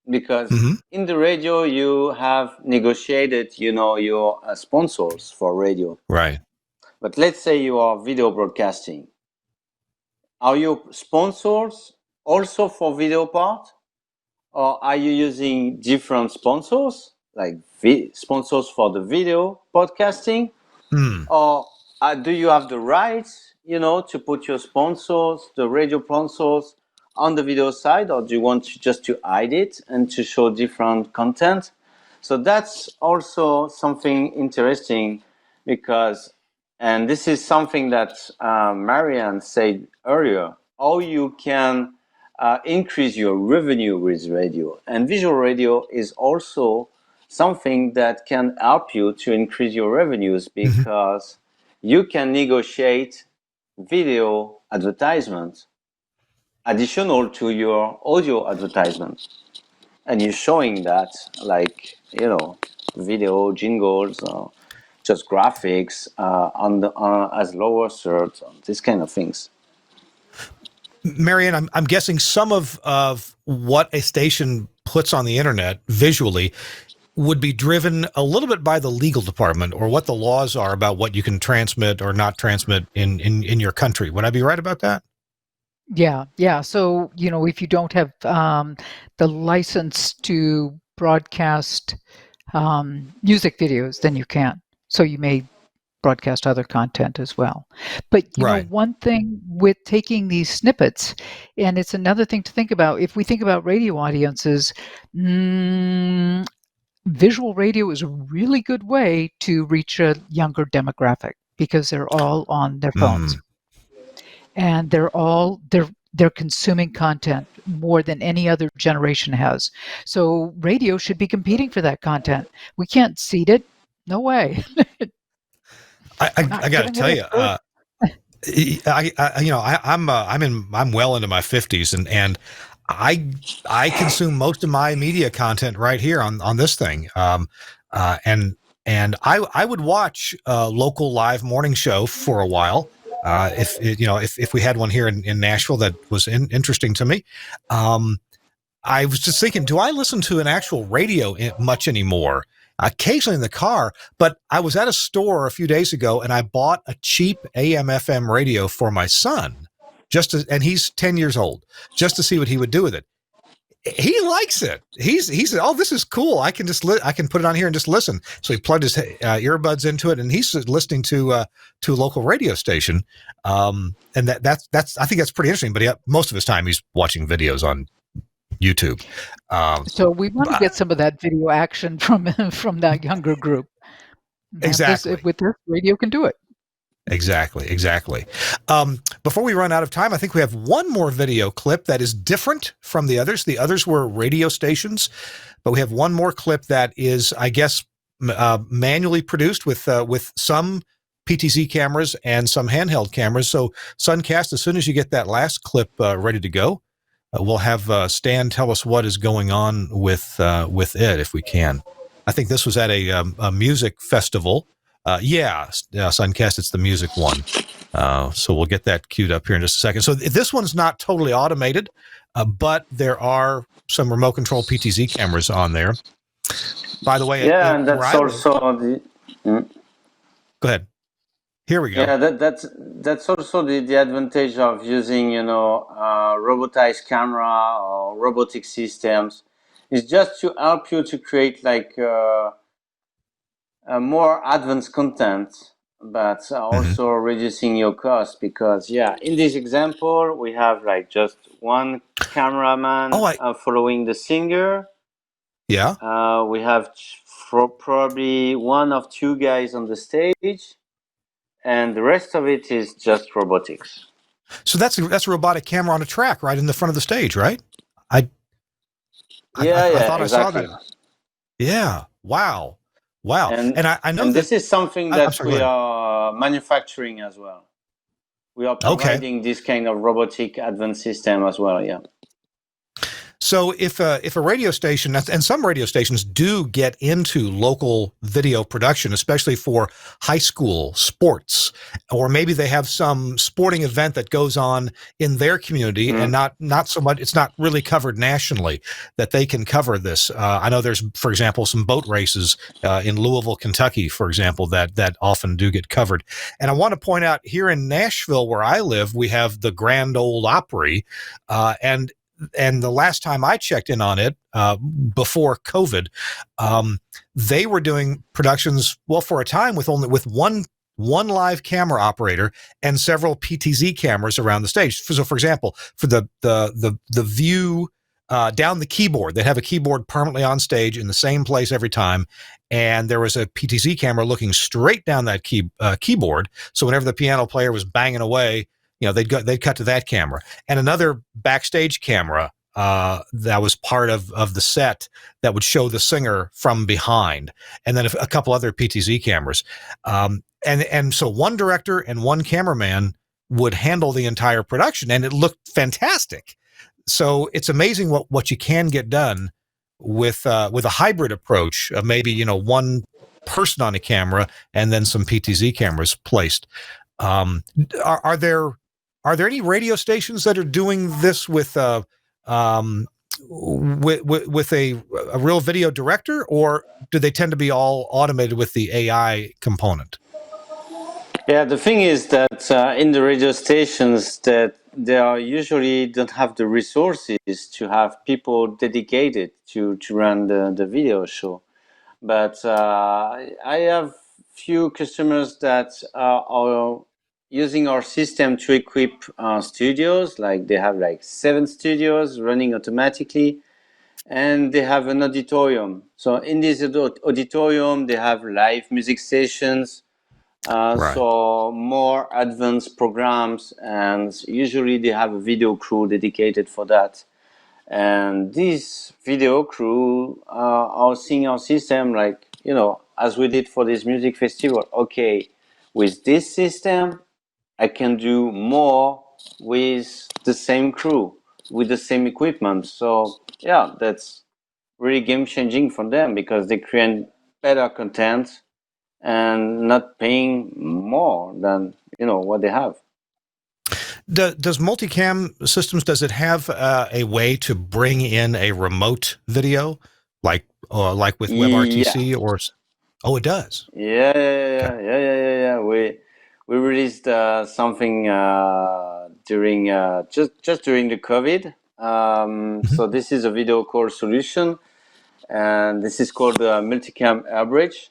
because in the radio you have negotiated, your sponsors for radio. Right. But let's say you are video broadcasting. Are your sponsors also for video part? Or are you using different sponsors, like sponsors for the video podcasting? Or do you have the rights, to put your sponsors, the radio sponsors, on the video side? Or do you want just to hide it and to show different content? So that's also something interesting, because, and this is something that Mary Ann said earlier, how you can increase your revenue with radio. And visual radio is also something that can help you to increase your revenues, because you can negotiate video advertisements additional to your audio advertisement. And you're showing that, like, video jingles, just graphics as lower thirds, these kind of things. Mary Ann, I'm guessing some of what a station puts on the internet visually would be driven a little bit by the legal department, or what the laws are about what you can transmit or not transmit in your country. Would I be right about that? Yeah. So, if you don't have the license to broadcast music videos, then you can't. So you may broadcast other content as well. But you know, Right. one thing with taking these snippets, and it's another thing to think about, if we think about radio audiences, visual radio is a really good way to reach a younger demographic because they're all on their phones and they're consuming content more than any other generation has. So radio should be competing for that content. We can't seed it. No way. I got to tell you, I'm well into my 50s, and I consume most of my media content right here on this thing. And I would watch a local live morning show for a while. If we had one here in Nashville that was interesting to me. I was just thinking, do I listen to an actual radio much anymore? Occasionally in the car, but I was at a store a few days ago and I bought a cheap AM/FM radio for my son, and he's 10 years old, just to see what he would do with it. He likes it. He said, "Oh, this is cool. I can I can put it on here and just listen." So he plugged his earbuds into it, and he's listening to a local radio station. And that's I think that's pretty interesting. But most of his time he's watching videos on YouTube. So we want to get some of that video action from that younger group. Exactly. With this, radio can do it. Exactly. Before we run out of time, I think we have one more video clip that is different from the others. The others were radio stations, but we have one more clip that is, I guess, manually produced with some PTZ cameras and some handheld cameras. So, Suncast, as soon as you get that last clip ready to go, we'll have Stan tell us what is going on with it, if we can. I think this was at a music festival. Suncast, it's the music one. So we'll get that queued up here in just a second. So this one's not totally automated, but there are some remote control PTZ cameras on there. By the way, and that's also Go ahead. Here we go. Yeah, that's also the advantage of using robotized camera or robotic systems. Is just to help you to create like more advanced content, but also reducing your cost, because in this example we have like just one cameraman following the singer. We have probably one or two guys on the stage, and the rest of it is just robotics. So that's a robotic camera on a track right in the front of the stage, right? I thought exactly. I saw that. Yeah. Wow. And I know this is something that we are manufacturing as well. We are providing this kind of robotic advanced system as well. Yeah. So if a radio station, and some radio stations do get into local video production, especially for high school sports, or maybe they have some sporting event that goes on in their community and not so much, it's not really covered nationally, that they can cover this. I know there's, for example, some boat races in Louisville, Kentucky, for example, that often do get covered. And I want to point out here in Nashville, where I live, we have the Grand Ole Opry, and the last time I checked in on it, before COVID, they were doing productions, well, for a time with one live camera operator and several PTZ cameras around the stage. So, for example, for the view down the keyboard, they'd have a keyboard permanently on stage in the same place every time, and there was a PTZ camera looking straight down that keyboard. So whenever the piano player was banging away, they'd cut to that camera, and another backstage camera that was part of the set that would show the singer from behind, and then a couple other PTZ cameras. And so one director and one cameraman would handle the entire production, and it looked fantastic. So it's amazing what you can get done with a hybrid approach of maybe one person on a camera and then some PTZ cameras placed. Are there any radio stations that are doing this with a real video director, or do they tend to be all automated with the AI component? Yeah, the thing is that in the radio stations, that they usually don't have the resources to have people dedicated to run the video show. But I have few customers that are using our system to equip studios. Like they have like 7 studios running automatically, and they have an auditorium. So in this auditorium, they have live music stations, Right. so more advanced programs, and usually they have a video crew dedicated for that. And this video crew are seeing our system like, as we did for this music festival. Okay, with this system, I can do more with the same crew, with the same equipment. So yeah, that's really game changing for them because they create better content and not paying more than what they have. Does Multicam Systems, does it have a way to bring in a remote video like with WebRTC or? Oh, it does. Yeah. We released something during just during the COVID. So this is a video call solution, and this is called Multicam Airbridge.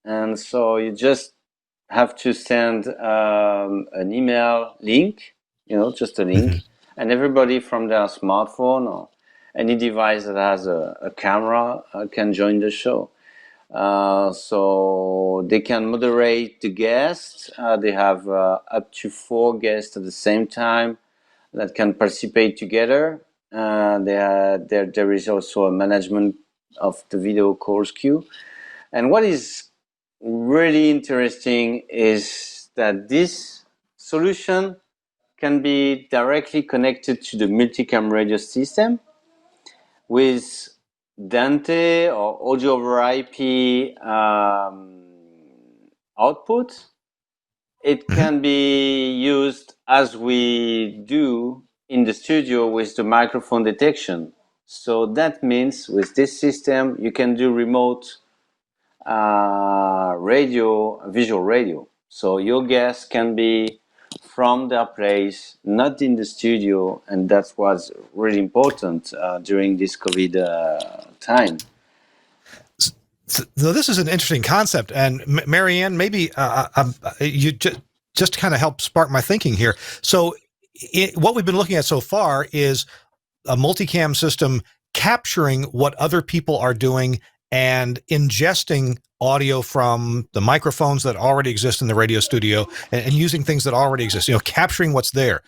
And so you just have to send an email link, just a link, and everybody from their smartphone or any device that has a camera can join the show. So they can moderate the guests. They have up to 4 guests at the same time that can participate together. There is also a management of the video calls queue. And what is really interesting is that this solution can be directly connected to the Multicam radio system with Dante or audio over IP output. It can be used as we do in the studio with the microphone detection. So that means with this system, you can do remote visual radio. So your guests can be from their place, not in the studio, and that was really important during this COVID time. So this is an interesting concept, and Mary Ann, maybe you just kind of help spark my thinking here. So what we've been looking at so far is a multicam system capturing what other people are doing and ingesting audio from the microphones that already exist in the radio studio and using things that already exist, capturing what's there.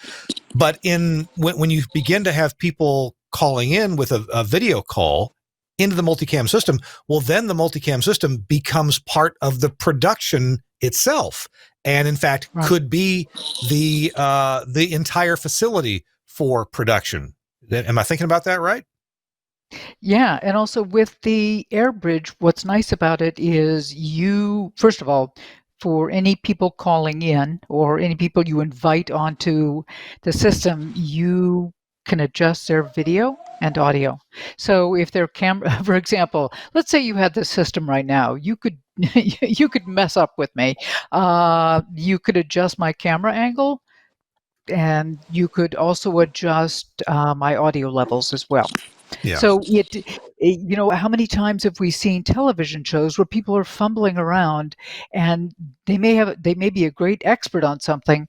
But when you begin to have people calling in with a video call into the multicam system, well, then the multicam system becomes part of the production itself, and in fact could be the entire facility for production. Am I thinking about that right? Yeah, and also with the Airbridge, what's nice about it is you, first of all, for any people calling in or any people you invite onto the system, you can adjust their video and audio. So if their camera, for example, let's say you had this system right now, you could you could mess up with me. You could adjust my camera angle, and you could also adjust my audio levels as well. Yeah. So how many times have we seen television shows where people are fumbling around and they may be a great expert on something,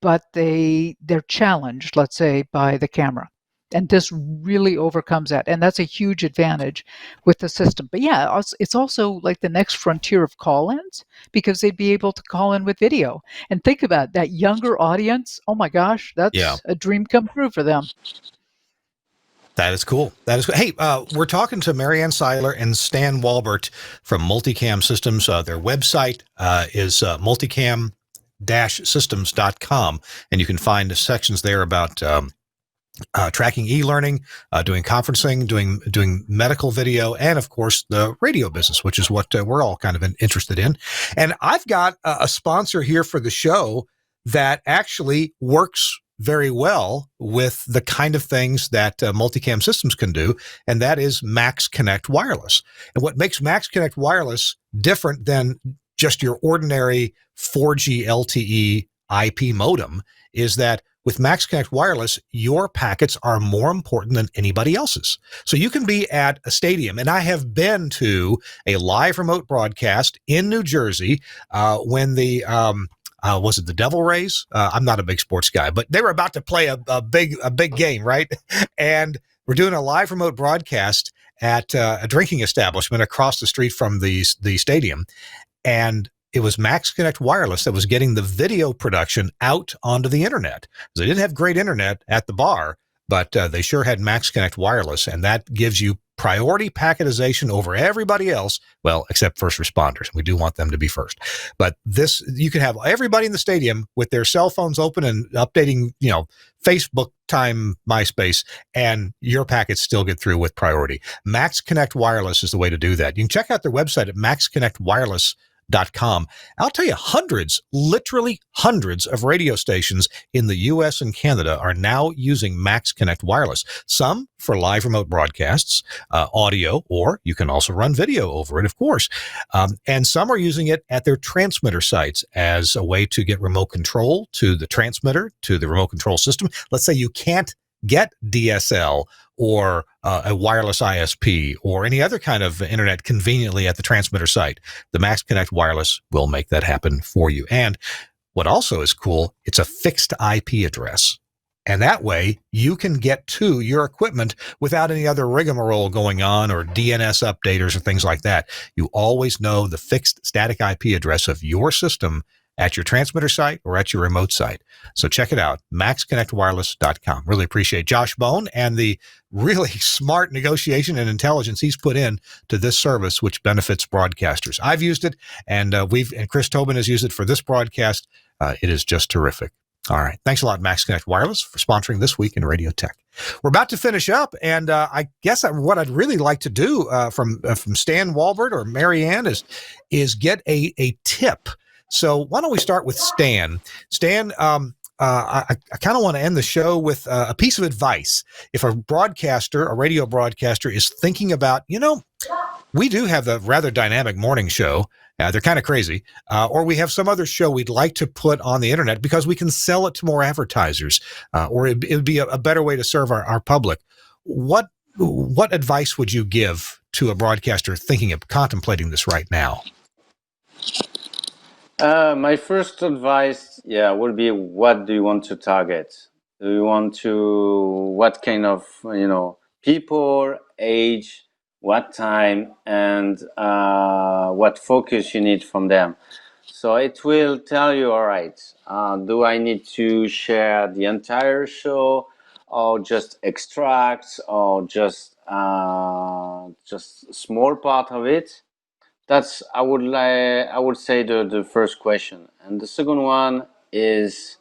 but they're challenged, let's say, by the camera. And this really overcomes that. And that's a huge advantage with the system. But yeah, it's also like the next frontier of call-ins, because they'd be able to call in with video. And think about that younger audience. Oh my gosh, that's a dream come true for them. That is cool. Hey, we're talking to Mary Ann Seidler and Stan Walbert from Multicam Systems. Their website is multicam-systems.com, and you can find sections there about tracking e-learning, doing conferencing, doing medical video, and of course the radio business, which is what we're all kind of interested in. And I've got a sponsor here for the show that actually works very well with the kind of things that Multicam Systems can do, and that is Max Connect Wireless. And what makes Max Connect Wireless different than just your ordinary 4G LTE IP modem is that with Max Connect Wireless, your packets are more important than anybody else's. So you can be at a stadium, and I have been to a live remote broadcast in New Jersey when the was it the Devil Rays? I'm not a big sports guy, but they were about to play a big game, right? And we're doing a live remote broadcast at a drinking establishment across the street from the stadium, and it was Max Connect Wireless that was getting the video production out onto the internet. They didn't have great internet at the bar, but they sure had Max Connect Wireless, and that gives you priority packetization over everybody else, well, except first responders. We do want them to be first. But this, you can have everybody in the stadium with their cell phones open and updating, Facebook time, MySpace, and your packets still get through with priority. Max Connect Wireless is the way to do that. You can check out their website at maxconnectwireless.com. I'll tell you, literally hundreds of radio stations in the US and Canada are now using Max Connect Wireless. Some for live remote broadcasts, audio, or you can also run video over it, of course. And some are using it at their transmitter sites as a way to get remote control to the transmitter, to the remote control system. Let's say you can't get DSL or a wireless ISP or any other kind of internet conveniently at the transmitter site. The Max Connect Wireless will make that happen for you. And what also is cool, it's a fixed IP address. And that way you can get to your equipment without any other rigmarole going on or DNS updaters or things like that. You always know the fixed static IP address of your system at your transmitter site or at your remote site. So check it out, maxconnectwireless.com. Really appreciate Josh Bone and the really smart negotiation and intelligence he's put in to this service, which benefits broadcasters. I've used it, and Chris Tobin has used it for this broadcast. It is just terrific. All right. Thanks a lot, Max Connect Wireless, for sponsoring This Week in Radio Tech. We're about to finish up, and I guess what I'd really like to do from Stan Walbert or Mary Ann is get a tip. So why don't we start with Stan? Stan, I kind of want to end the show with a piece of advice. If a radio broadcaster is thinking about, we do have a rather dynamic morning show. They're kind of crazy. Or we have some other show we'd like to put on the internet because we can sell it to more advertisers, or it would be a better way to serve our public. What advice would you give to a broadcaster contemplating this right now? My first advice, would be, what do you want to target? Do you want what kind of, people, age, what time, and what focus you need from them? So it will tell you, all right, do I need to share the entire show, or just extracts, or just a small part of it? That's I would say the first question, and the second one is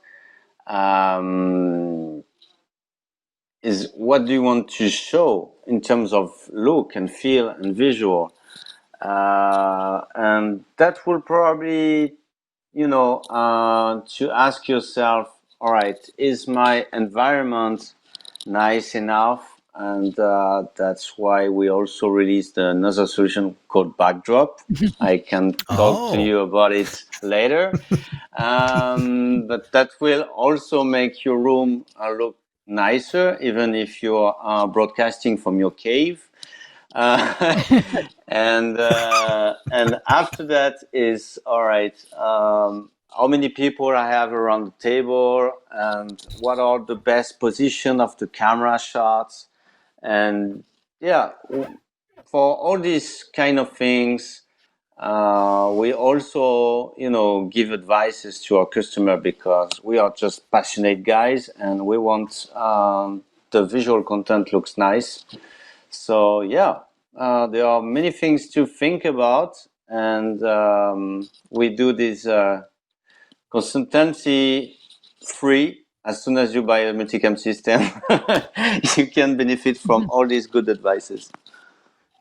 what do you want to show in terms of look and feel and visual, and that will probably to ask yourself, all right, is my environment nice enough? And that's why we also released another solution called Backdrop. I can talk to you about it later. But that will also make your room look nicer, even if you're broadcasting from your cave. And after that is, all right, how many people I have around the table, and what are the best position of the camera shots. And for all these kind of things, we also, give advices to our customer, because we are just passionate guys and we want the visual content looks nice. So there are many things to think about, and we do this consultancy free. As soon as you buy a Multicam system, you can benefit from all these good advices.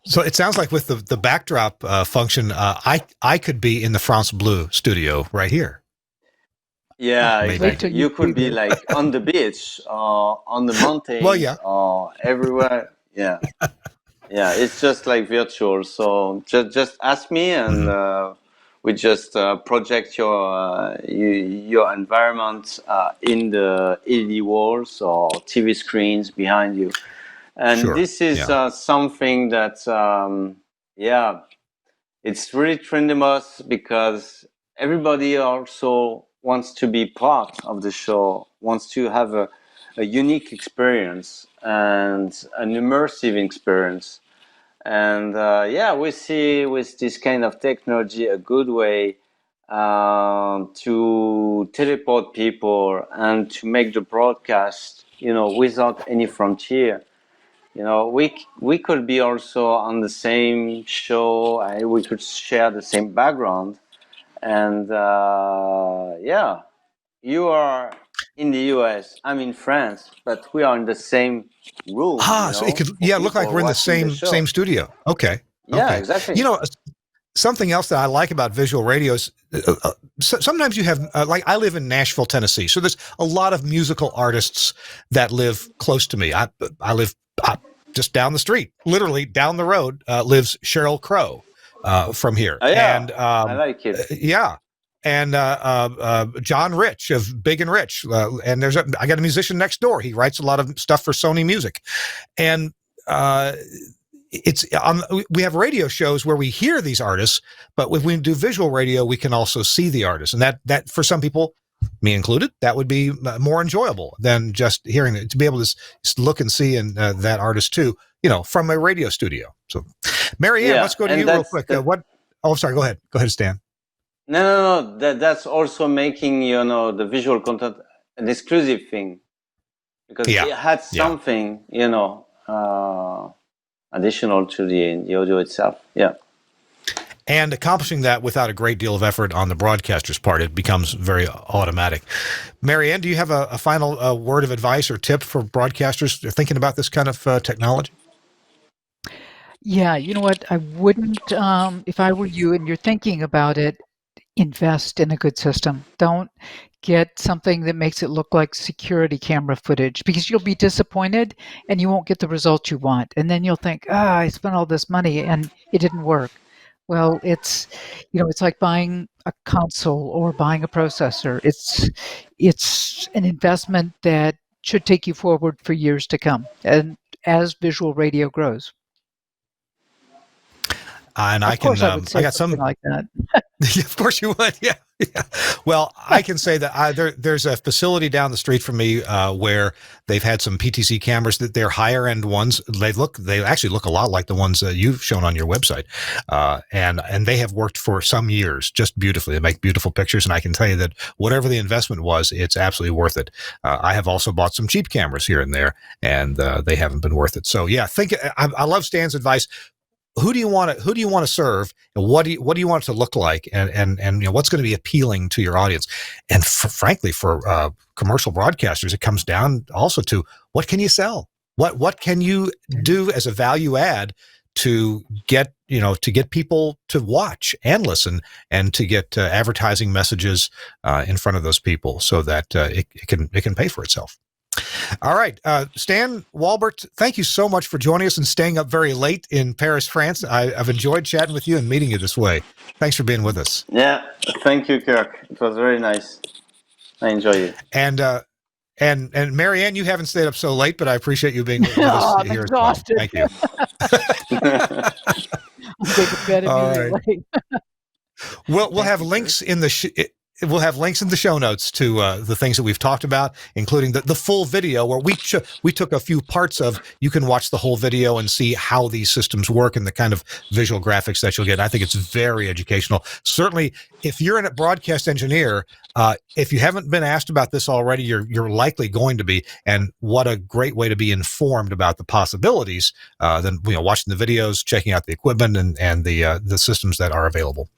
So it sounds like with the backdrop function, I could be in the France Bleu studio right here. Yeah, exactly. You could be like on the beach or on the mountains, or everywhere. Yeah. Yeah, it's just like virtual. So just ask me, and we just project your environment in the LED walls or TV screens behind you. And this is something that, it's really tremendous because everybody also wants to be part of the show, wants to have a unique experience and an immersive experience. And we see with this kind of technology a good way to teleport people and to make the broadcast, without any frontier. We could be also on the same show. We could share the same background, and you are in the US. I'm in France, but we are in the same room. So it could look like we're in the same studio. Okay. Yeah, exactly. Something else that I like about visual radio is sometimes you have, like I live in Nashville, Tennessee, so there's a lot of musical artists that live close to me. I live just down the street, literally down the road, lives Sheryl Crow from here. Oh, yeah. And I like it. Yeah. And John Rich of Big and Rich. And I got a musician next door. He writes a lot of stuff for Sony Music. And we have radio shows where we hear these artists, but when we do visual radio, we can also see the artists. And that for some people, me included, that would be more enjoyable than just hearing it, to be able to look and see that artist too, from a radio studio. So, Mary Ann, let's go to you real quick. Sorry, go ahead, Stan. No. That's also making the visual content an exclusive thing, because it had something additional to the audio itself. Yeah. And accomplishing that without a great deal of effort on the broadcaster's part, it becomes very automatic. Mary Ann, do you have a final word of advice or tip for broadcasters thinking about this kind of technology? Yeah, you know what? I wouldn't, if I were you and you're thinking about it, invest in a good system. Don't get something that makes it look like security camera footage, because you'll be disappointed and you won't get the results you want. And then you'll think, I spent all this money and it didn't work. Well, it's like buying a console or buying a processor. It's an investment that should take you forward for years to come, and as visual radio grows. And I got something like that. Of course you would. Yeah. Well, I can say that there's a facility down the street from me where they've had some PTC cameras that they're higher end ones. They actually look a lot like the ones that you've shown on your website. And they have worked for some years just beautifully. They make beautiful pictures. And I can tell you that whatever the investment was, it's absolutely worth it. I have also bought some cheap cameras here and there, and they haven't been worth it. So yeah, I love Stan's advice. Who do you want to serve, and what do you want it to look like, and what's going to be appealing to your audience? And frankly, for commercial broadcasters, it comes down also to what can you sell? What can you do as a value add to get people to watch and listen, and to get advertising messages in front of those people, so that it can pay for itself. All right. Stan, Walbert, thank you so much for joining us and staying up very late in Paris, France. I've enjoyed chatting with you and meeting you this way. Thanks for being with us. Yeah. Thank you, Kirk. It was very nice. I enjoy it. And Mary Ann, you haven't stayed up so late, but I appreciate you being with us here as well. Thank you. I'll take a bed immediately. Right. We'll have links in the We'll have links in the show notes to the things that we've talked about, including the full video where we took a few parts of. You can watch the whole video and see how these systems work and the kind of visual graphics that you'll get. I think it's very educational. Certainly, if you're a broadcast engineer, if you haven't been asked about this already, you're likely going to be. And what a great way to be informed about the possibilities than watching the videos, checking out the equipment and the systems that are available.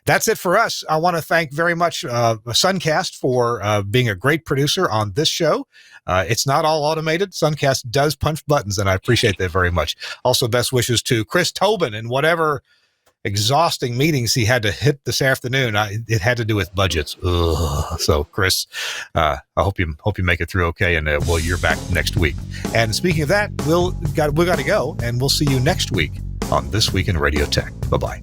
That's it for us. I want to thank very much Suncast for being a great producer on this show. It's not all automated. Suncast does punch buttons, and I appreciate that very much. Also, best wishes to Chris Tobin and whatever exhausting meetings he had to hit this afternoon. It had to do with budgets. Ugh. So, Chris, I hope you make it through okay, and you're back next week. And speaking of that, we got to go, and we'll see you next week on This Week in Radio Tech. Bye-bye.